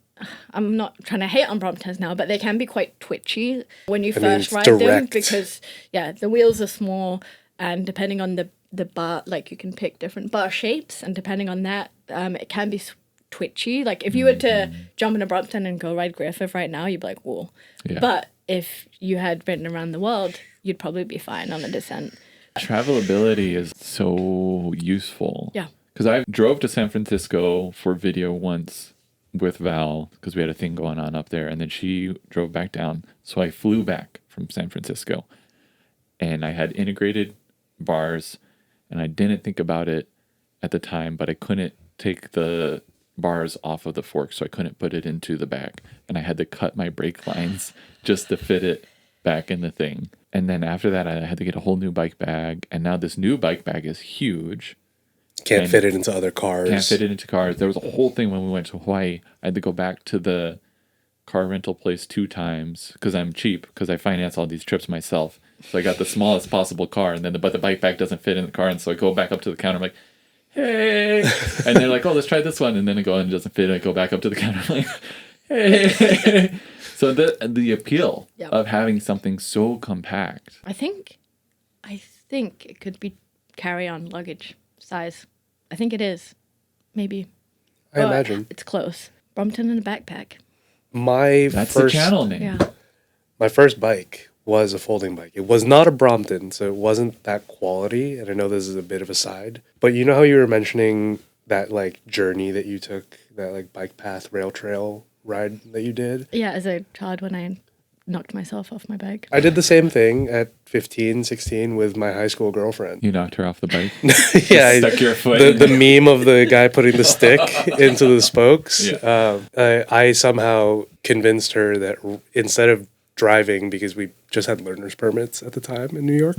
I'm not trying to hate on Bromptons now, but they can be quite twitchy when you mean, first it's ride them direct. because the wheels are small, and depending on the bar, like you can pick different bar shapes, and depending on that, it can be twitchy. Like if you were to jump in a Brompton and go ride Griffith right now, you'd be like, whoa. Yeah. But if you had ridden around the world, you'd probably be fine on a descent. Travelability is so useful. Yeah. Because I drove to San Francisco for video once with Val because we had a thing going on up there, and then she drove back down. So I flew back from San Francisco, and I had integrated bars, and I didn't think about it at the time, but I couldn't take the bars off of the fork, so I couldn't put it into the back, and I had to cut my brake lines just to fit it back in the thing. And then after that, I had to get a whole new bike bag, and now this new bike bag is huge. Can't And fit it into other cars. Can't fit it into cars. There was a whole thing when we went to Hawaii. I had to go back to the car rental place 2 times because I'm cheap, because I finance all these trips myself. So I got the smallest possible car, and then but the bike bag doesn't fit in the car, and so I go back up to the counter. I'm like, hey, and they're like, oh, let's try this one, and then I go and it doesn't fit. And I go back up to the counter. I'm like, hey. So the appeal of having something so compact. I think it could be carry-on luggage size. I think it is. Maybe. I imagine. It's close. Brompton in a backpack. That's the channel name. Yeah. My first bike was a folding bike. It was not a Brompton, so it wasn't that quality. And I know this is a bit of a side, but you know how you were mentioning that like journey that you took, that like bike path, rail trail ride that you did? Yeah, as a child when I knocked myself off my bike. I did the same thing at 15, 16 with my high school girlfriend. You knocked her off the bike. Yeah, Stuck your foot in. the meme of the guy putting the stick into the spokes. Yeah. I somehow convinced her that instead of driving, because we just had learner's permits at the time in New York,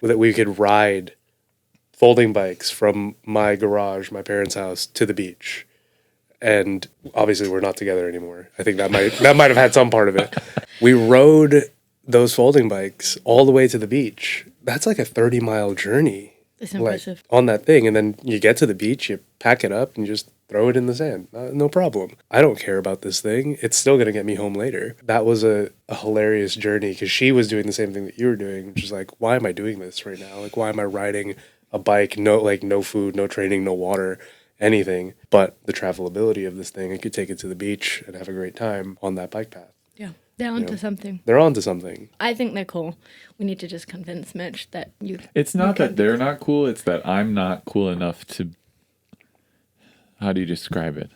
that we could ride folding bikes from my garage, my parents' house, to the beach. And obviously we're not together anymore. I think that might have had some part of it. We rode those folding bikes all the way to the beach. That's like a 30-mile journey. It's impressive. Like, on that thing. And then you get to the beach, you pack it up and you just throw it in the sand. No problem. I don't care about this thing. It's still going to get me home later. That was a hilarious journey because she was doing the same thing that you were doing, which is like, why am I doing this right now? Like, why am I riding a bike? No food, no training, no water, anything. But the travelability of this thing, I could take it to the beach and have a great time on that bike path. Yeah, they're onto something. They're onto something. I think they're cool. We need to just convince Mitch that you... It's not that they're not cool, it's that I'm not cool enough to... How do you describe it?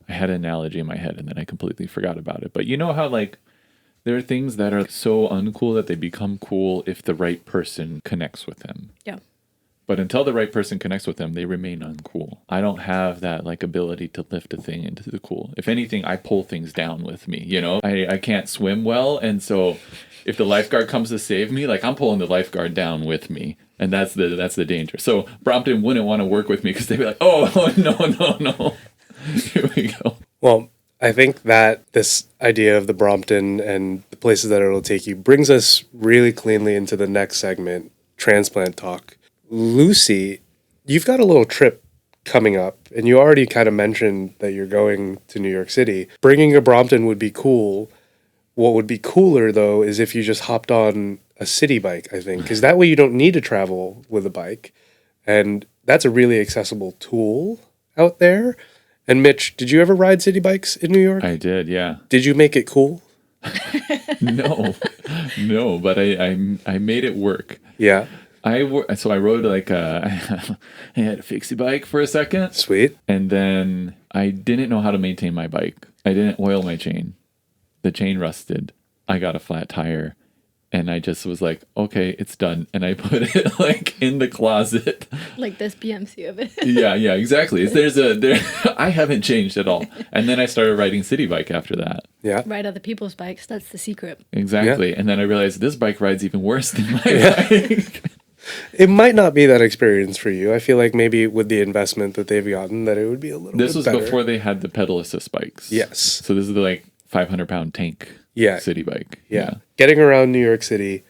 I had an analogy in my head and then I completely forgot about it. But you know how, like, There are things that are so uncool that they become cool if the right person connects with them. Yeah. But until the right person connects with them, they remain uncool. I don't have that like ability to lift a thing into the cool. If anything, I pull things down with me, you know? I can't swim well, and so if the lifeguard comes to save me, like I'm pulling the lifeguard down with me. And that's the danger. So Brompton wouldn't want to work with me because they'd be like, oh no. Here we go. Well, I think that this idea of the Brompton and the places that it'll take you brings us really cleanly into the next segment, Transplant Talk. Lucy, you've got a little trip coming up, and you already kind of mentioned that you're going to New York City. Bringing a Brompton would be cool. What would be cooler, though, is if you just hopped on a city bike, I think, because that way you don't need to travel with a bike. And that's a really accessible tool out there. And Mitch, did you ever ride city bikes in New York? I did, yeah. Did you make it cool? No, but I made it work. Yeah. So I rode like I had a fixie bike for a second. Sweet. And then I didn't know how to maintain my bike. I didn't oil my chain. The chain rusted. I got a flat tire. And I just was like, okay, it's done. And I put it like in the closet. Like this BMC of it. Yeah, exactly. I haven't changed at all. And then I started riding city bike after that. Yeah. Ride other people's bikes. That's the secret. Exactly. Yeah. And then I realized this bike rides even worse than my bike. It might not be that experience for you. I feel like maybe with the investment that they've gotten, that it would be a little This bit was better. before they had the pedal assist bikes. Yes. So this is the like 500-pound tank city bike. Yeah. Getting around New York City,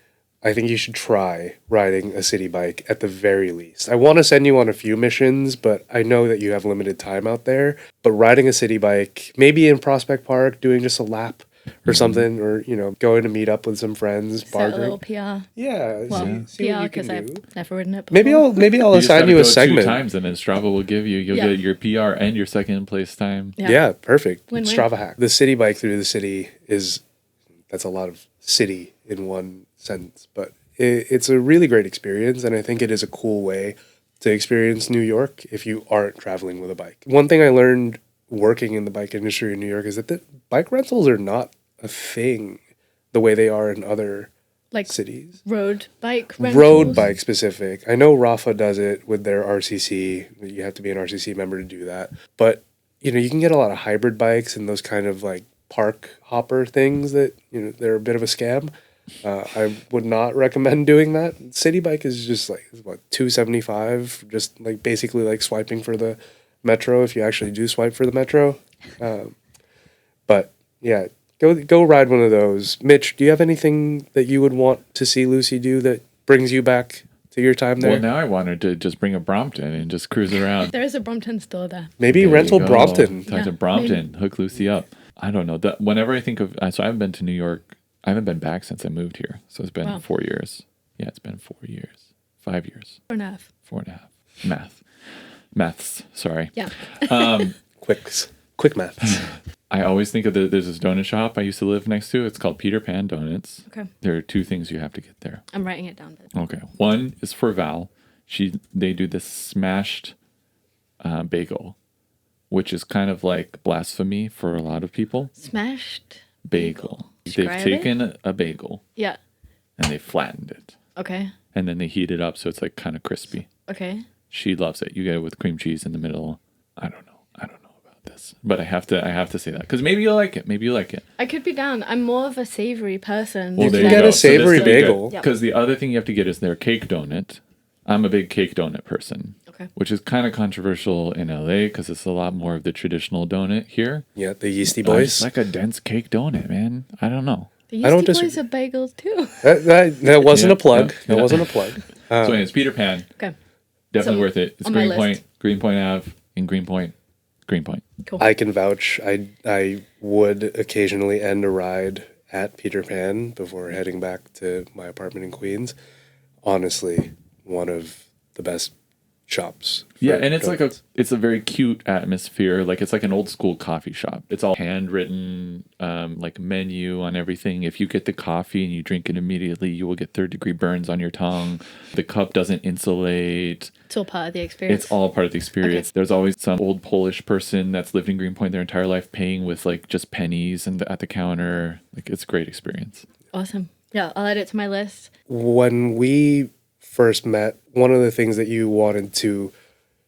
I think you should try riding a city bike at the very least. I want to send you on a few missions, but I know that you have limited time out there. But riding a city bike, maybe in Prospect Park, doing just a lap or something, or, you know, going to meet up with some friends, Set a little PR. Yeah. Well, see what PR you because can do. I've never ridden it before. You Maybe I'll just assign gotta you a go segment. 2 times, and then Strava will give you'll get your PR and your second place time. Yeah, perfect. Win-win. Strava hack. The city bike through the city that's a lot of city in one sentence, but it's a really great experience, and I think it is a cool way to experience New York if you aren't traveling with a bike. One thing I learned working in the bike industry in New York is that the bike rentals are not a thing the way they are in other cities. Road bike rentals? Road bike specific. I know Rafa does it with their RCC. You have to be an RCC member to do that. But, you know, you can get a lot of hybrid bikes and those kind of like park hopper things that, you know, they're a bit of a scam. I would not recommend doing that. City bike is just like, what, $275, just like basically like swiping for the metro if you actually do swipe for the metro. But yeah, go ride one of those. Mitch, do you have anything that you would want to see Lucy do that brings you back to your time there? Well, now I wanted to just bring a Brompton and just cruise around. There is a Brompton store there. Maybe rental Brompton. Talk to Brompton, hook Lucy up. I don't know. Whenever I think of, so I haven't been to New York. I haven't been back since I moved here. So it's been 4 years. Yeah, it's been 4 years. 5 years. 4.5. 4.5. Maths. Sorry. Yeah. Quick maths. I always think of there's this donut shop I used to live next to. It's called Peter Pan Donuts. Okay. There are 2 things you have to get there. I'm writing it down. Okay. One is for Val. They do this smashed bagel, which is kind of like blasphemy for a lot of people. Smashed bagel. Describe They've taken a bagel. Yeah. And they flattened it. Okay. And then they heat it up so it's like kind of crispy. Okay. She loves it. You get it with cream cheese in the middle. I don't know about this, but I have to say that because maybe you'll like it. I could be down. I'm more of a savory person. Well, you can get a savory bagel. Because the other thing you have to get is their cake donut. I'm a big cake donut person. Okay. Which is kind of controversial in LA because it's a lot more of the traditional donut here. Yeah, the Yeasty Boys. It's like a dense cake donut, man. I don't know. The Yeasty Boys are bagels too. That wasn't a plug. That wasn't a plug. So anyways, Peter Pan. Okay. Definitely worth it. It's Greenpoint Ave in Greenpoint. Cool. I can vouch. I would occasionally end a ride at Peter Pan before heading back to my apartment in Queens. Honestly, one of the best shops. Yeah, for and it's donuts. it's a very cute atmosphere. Like it's like an old school coffee shop. It's all handwritten, like menu on everything. If you get the coffee and you drink it immediately, you will get 3rd-degree burns on your tongue. The cup doesn't insulate. It's all part of the experience. It's all part of the experience. Okay. There's always some old Polish person that's lived in Greenpoint their entire life paying with like just pennies and at the counter. Like it's a great experience. Awesome. Yeah, I'll add it to my list. When we first met, one of the things that you wanted to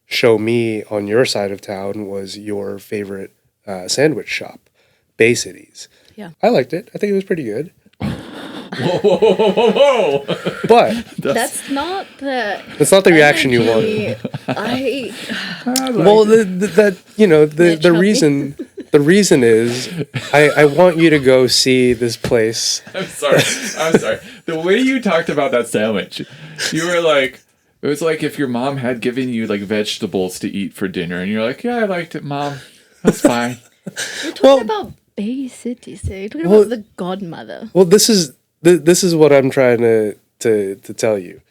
show me on your side of town was your favorite sandwich shop, Bay Cities. Yeah. I liked it. I think it was pretty good. Whoa, whoa, whoa, whoa, whoa, whoa. But That's not the. it's not the reaction you energy wanted. I Well, the Help me. reason is I want you to go see this place. I'm sorry. The way you talked about that sandwich, you were like, it was like if your mom had given you like vegetables to eat for dinner, and you're like, yeah, I liked it, Mom. That's fine. We're talking Well- about Bay City, so you're talking Well- about the godmother. Well, this is what I'm trying to tell you.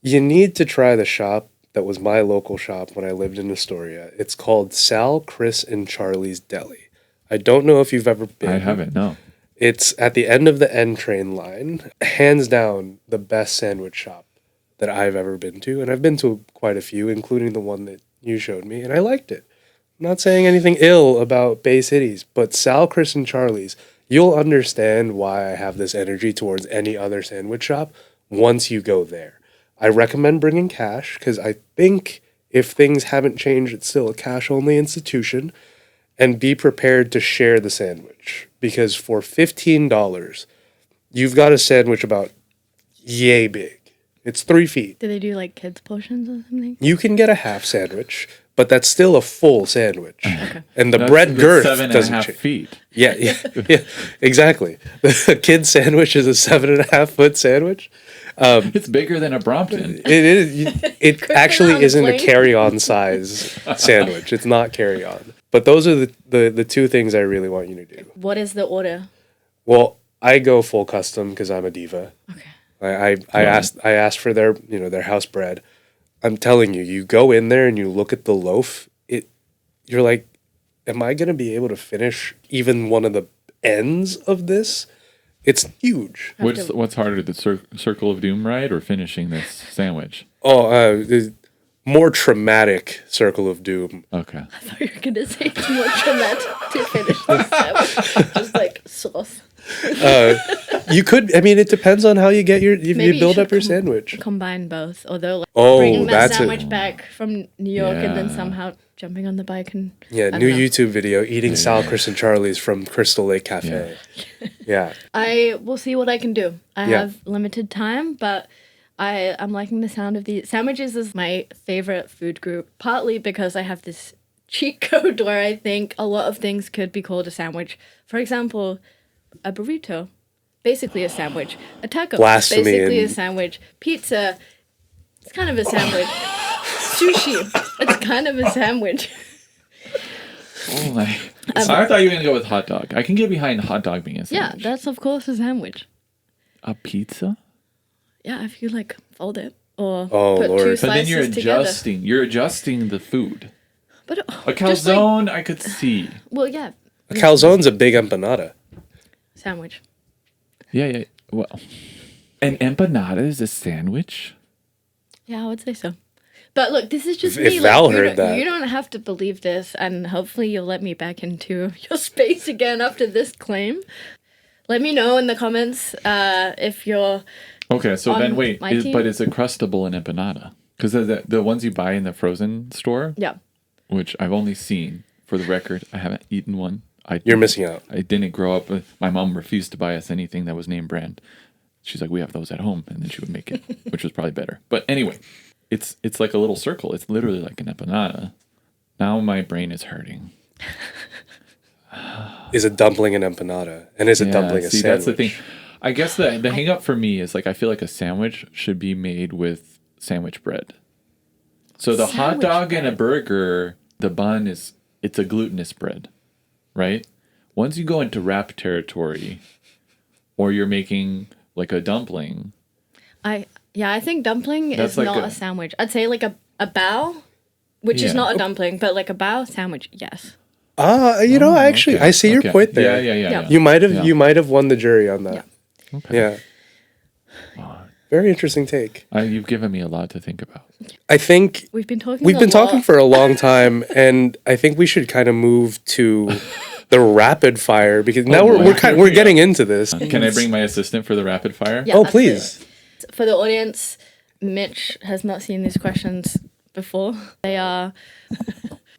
You need to try the shop that was my local shop when I lived in Astoria. It's called Sal, Chris, and Charlie's Deli. I don't know if you've ever been. I haven't, no. It's at the end of the N train line. Hands down, the best sandwich shop that I've ever been to. And I've been to quite a few, including the one that you showed me, and I liked it. I'm not saying anything ill about Bay Cities, but Sal, Chris, and Charlie's, you'll understand why I have this energy towards any other sandwich shop once you go there. I recommend bringing cash because I think if things haven't changed, it's still a cash-only institution. And be prepared to share the sandwich because for $15, you've got a sandwich about yay big. It's 3 feet. Do they do like kids portions or something? You can get a half sandwich, but that's still a full sandwich. And the That's bread girth 7.5 doesn't change. feet. Yeah, exactly. The kid sandwich is a 7.5-foot sandwich. It's bigger than a Brompton. It is. It Quick actually around isn't a plate. carry-on size sandwich. It's not carry-on. But those are the two things I really want you to do. What is the order? Well, I go full custom because I'm a diva. Okay. I asked for their house bread. I'm telling you, you go in there and you look at the loaf. You're like, am I gonna be able to finish even one of the ends of this? It's huge. What's harder, the Circle of Doom ride or finishing this sandwich? The more traumatic Circle of Doom. Okay. I thought you were gonna say it's more traumatic to finish the sandwich. Just like sauce. You could. I mean, it depends on how you get you Maybe you build should up your sandwich. Combine both, although like Oh, bringing that that's sandwich it. back from New York and then Yeah. somehow jumping on the bike and Yeah, I don't new know. YouTube video eating Sal, Chris, and Charlie's from Crystal Lake Cafe. Yeah. I will see what I can do. I Yeah. have limited time, but I'm liking the sound of the sandwiches is my favorite food group, partly because I have this cheat code where I think a lot of things could be called a sandwich. For example, a burrito, basically a sandwich. A taco, Blasphemy basically a and- sandwich. Pizza, it's kind of a sandwich. Sushi, it's kind of a sandwich. Oh my. I thought you were going to go with hot dog. I can get behind hot dog being a Yeah, sandwich. that's of course a sandwich. A pizza? Yeah, if you like fold it or Oh, put Lord. two But But then slices together. you're adjusting the food. But A just like- calzone, I could see. well, yeah, A calzone's a big empanada. sandwich. Yeah. Well, an empanada is a sandwich? Yeah, I would say so. But look, this is just If me. Val you heard don't, that. you don't have to believe this, and hopefully you'll let me back into your space again after this claim. Let me know in the comments if you're. Okay, so On then wait. my team? But is it crustable an empanada? Because the ones you buy in the frozen store, Yeah. which I've only seen, for the record, I haven't eaten one. You're missing out. I didn't grow up with, my mom refused to buy us anything that was name brand. She's like, we have those at home, and then she would make it, which was probably better. But anyway, it's like a little circle. It's literally like an empanada. Now my brain is hurting. Is a dumpling an empanada? And is a dumpling a see, sandwich? that's the thing. I guess the hang up for me is like I feel like a sandwich should be made with sandwich bread. So the hot Sandwich dog and a bread. burger, the bun it's a glutinous bread, right? Once you go into wrap territory, or you're making like a dumpling, I think dumpling That's is like not a- a sandwich. I'd say like a A bao, which is Yeah. not a dumpling, but like a bao sandwich, yes. Actually, okay. I see your Okay. point there. Yeah. You might have Yeah. you might have won the jury on that. Okay. Yeah. Very interesting take. You've given me a lot to think about. I think We've been talking. we've been talking for a long time, and I think we should kind of move to the rapid fire because now boy. we're getting into this. Can I bring my assistant for the rapid fire? Yeah, Oh, absolutely. please. For the audience, Mitch has not seen these questions before. They are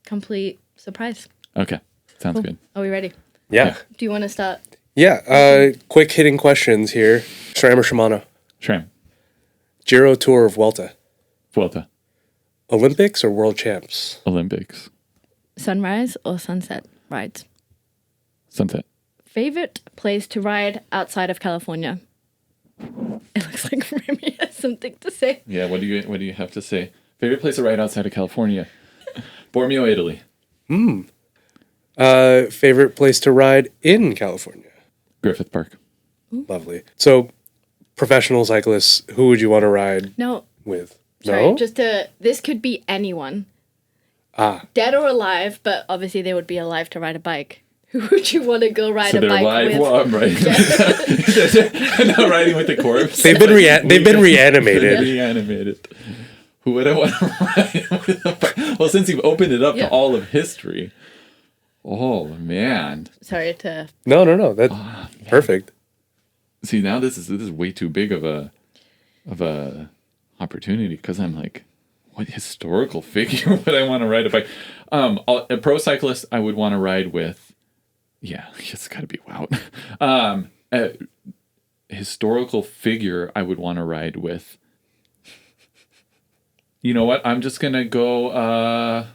complete surprise. Okay. Sounds good. Are we ready? Yeah. Do you want to start? Yeah. Quick hitting questions here. SRAM or Shimano? Shram. Giro Tour of Vuelta? Vuelta. Olympics or World Champs? Olympics. Sunrise or sunset rides? Sunset. Favorite place to ride outside of California? It looks like Remy has something to say. Yeah, what do you have to say? Favorite place to ride outside of California? Bormio, Italy. Favorite place to ride in California? Griffith Park. Lovely. So, professional cyclists, who would you want to ride No, with? sorry, No? this could be anyone. Dead or alive, but obviously they would be alive to ride a bike. Who would you want to go ride So a they're bike live. with? Well, I'm riding. I'm not riding with the corpse. They've been They've reanimated. reanimated. Who would I want to ride with? Well, since you've opened it up Yeah. to all of history. Oh man. Sorry to. No. That's perfect. See, now this is way too big of a opportunity because I'm like, what historical figure would I want to ride a bike? A pro cyclist I would want to ride with. Yeah, it's got to be Wout. A historical figure I would want to ride with. You know what? I'm just gonna go.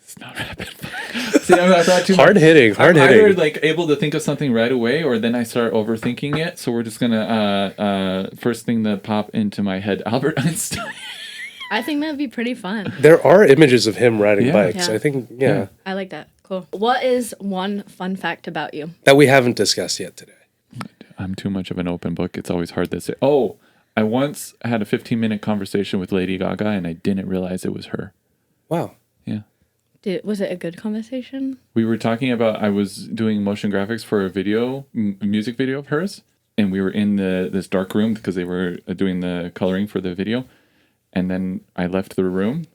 It's not rapid fire. See, I thought too much. Hard hitting. I'm either like able to think of something right away, or then I start overthinking it. So we're just gonna first thing that pop into my head: Albert Einstein. I think that'd be pretty fun. There are images of him riding Yeah. bikes. Yeah. I think, yeah, I like that. Cool. What is one fun fact about you? that we haven't discussed yet today. I'm too much of an open book. It's always hard to say. Oh, I once had a 15-minute conversation with Lady Gaga, and I didn't realize it was her. Wow. Yeah. Was it a good conversation? We were talking about, I was doing motion graphics for a video, music video of hers, and we were in this dark room because they were doing the coloring for the video. And then I left the room,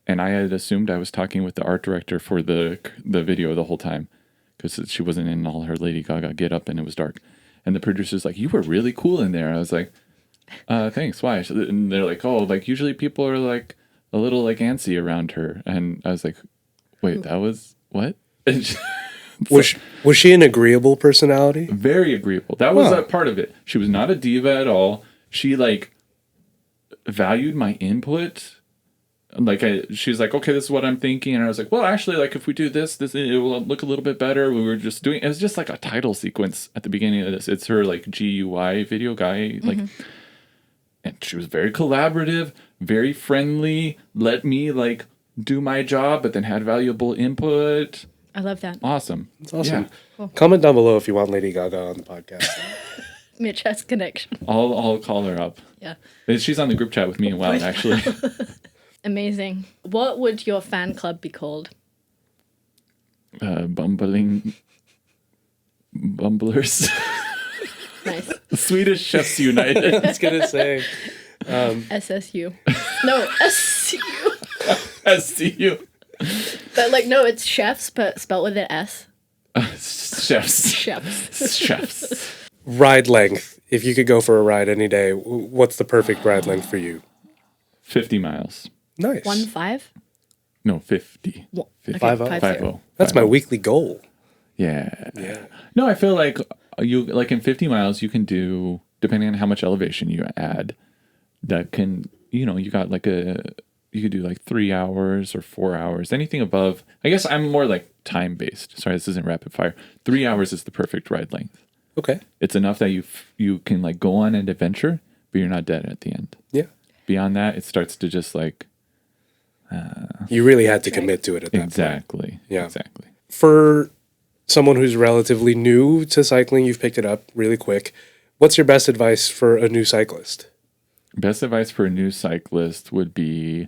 and I had assumed I was talking with the art director for the video the whole time because she wasn't in all her Lady Gaga get up and it was dark. And the producer's like, "You were really cool in there." I was like, "Thanks, why?" And they're like, "Oh, like usually people are like a little like antsy around her." And I was like, "Wait, that was what?" Was she an agreeable personality? Very agreeable. That was Huh. a part of it. She was not a diva at all. She like valued my input. Like she's like, "Okay, this is what I'm thinking," and I was like, "Well, actually, like if we do this, it will look a little bit better." We were just doing. It was just like a title sequence at the beginning of this. It's her like GUI video guy, like, and she was very collaborative, very friendly. Let me like do my job, but then had valuable input. I love that. Awesome. That's awesome. Yeah. Comment down below if you want Lady Gaga on the podcast. Mitch has connection. I'll call her up. Yeah. She's on the group chat with me and Wout, actually. Amazing. What would your fan club be called? Bumbling Bumblers. Nice. Swedish Chefs United. I was gonna say. SSU. No, SCU. SCU. But like, no, it's chefs, but spelled with an S. Chefs. Chefs. Chefs. Ride length. If you could go for a ride any day, what's the perfect ride length for you? 50 miles. Nice. 1-5? No, 50. Okay, 5-0. 5-0. That's my weekly goal. Yeah. Yeah. No, I feel like you like in 50 miles you can do, depending on how much elevation you add, that can, you know, you got like you could do like 3 hours or 4 hours, anything above. I guess I'm more like time based. Sorry, this isn't rapid fire. 3 hours is the perfect ride length. Okay. It's enough that you can like go on an adventure, but you're not dead at the end. Yeah. Beyond that, it starts to just like You really had to commit to it at that point. exactly. Yeah. Exactly. For someone who's relatively new to cycling, you've picked it up really quick. What's your best advice for a new cyclist? Best advice for a new cyclist would be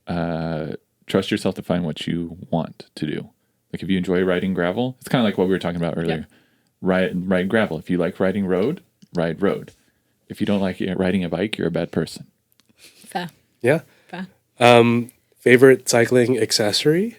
trust yourself to find what you want to do. Like if you enjoy riding gravel, it's kind of like what we were talking about earlier. Ride gravel. If you like riding road, ride road. If you don't like riding a bike, you're a bad person. Fair. Yeah. Fair. Favorite cycling accessory?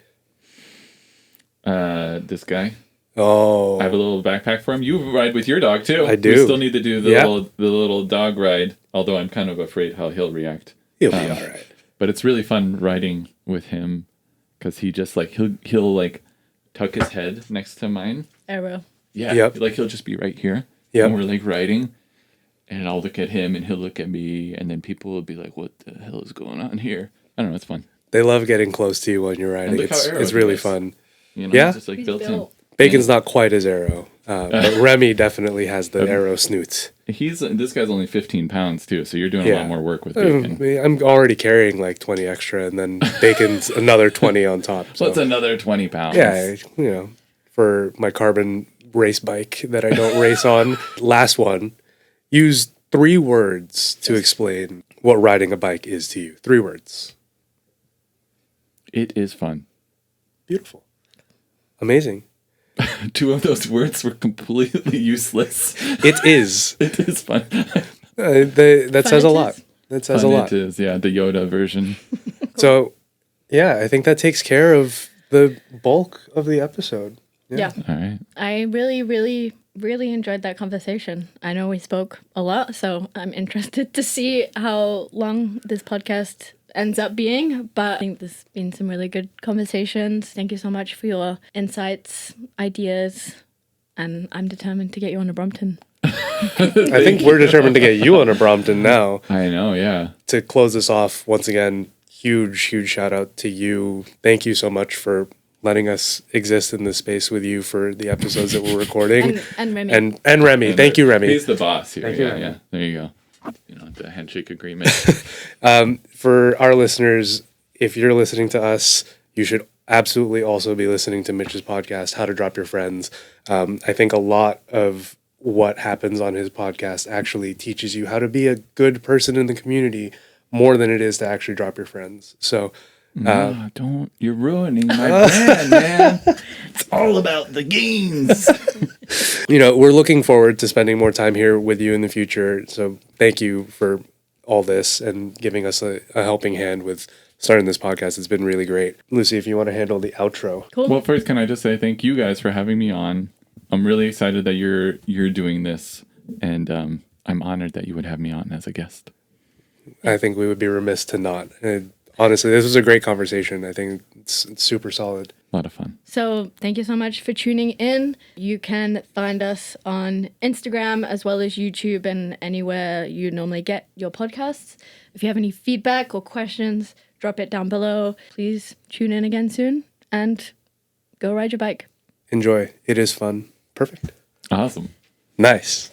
This guy. Oh, I have a little backpack for him. You ride with your dog too. I do. We still need to do the little dog ride. Although I'm kind of afraid how he'll react. he'll be all right. But it's really fun riding with him because he just like he'll like tuck his head next to mine. Arrow. Yeah. Yep. Like he'll just be right here. Yep. And we're like riding, and I'll look at him and he'll look at me, and then people will be like, "What the hell is going on here?" I don't know. It's fun. They love getting close to you when you're riding. look how It's arrow really he is. fun. You know, Yeah? it's just like He's built in. built. Bacon's not quite as arrow, but Remy definitely has the arrow snoots. This guy's only 15 pounds too, so you're doing a lot more work with Bacon. I'm already carrying like 20 extra, and then Bacon's another 20 on top. So What's another 20 pounds? yeah, for my carbon race bike that I don't race on. Last one, use 3 words to explain what riding a bike is to you. 3 words. It is fun. Beautiful. Amazing. 2 of those words were completely useless. It is. It is fun. That says a it lot. is. That says Fun a lot. It is, yeah, the Yoda version. So, yeah, I think that takes care of the bulk of the episode. Yeah. All right. I really, really, really enjoyed that conversation. I know we spoke a lot, so I'm interested to see how long this podcast ends up being, but I think there's been some really good conversations. Thank you so much for your insights, ideas, and I'm determined to get you on a Brompton. I think we're determined to get you on a Brompton now. I know, yeah. To close this off, once again, huge shout out to you. Thank you so much for letting us exist in this space with you for the episodes that we're recording. And Remy. And Remy. Thank you, Remy. He's the boss here. Thank you, Yeah, Remy. yeah. There you go. You know, the handshake agreement. For our listeners, if you're listening to us, you should absolutely also be listening to Mitch's podcast, How to Drop Your Friends. I think a lot of what happens on his podcast actually teaches you how to be a good person in the community more than it is to actually drop your friends. So, Don't. You're ruining my brand, man. It's all about the gains. we're looking forward to spending more time here with you in the future. So thank you for all this and giving us a helping hand with starting this podcast. It's been really great. Lucy, if you want to handle the outro. Cool. Well, first, can I just say thank you guys for having me on. I'm really excited that you're doing this, and I'm honored that you would have me on as a guest. I think we would be remiss to not. Honestly, this was a great conversation. I think it's super solid. A lot of fun. So thank you so much for tuning in. You can find us on Instagram as well as YouTube and anywhere you normally get your podcasts. If you have any feedback or questions, drop it down below. Please tune in again soon and go ride your bike. Enjoy. It is fun. Perfect. Awesome. Nice.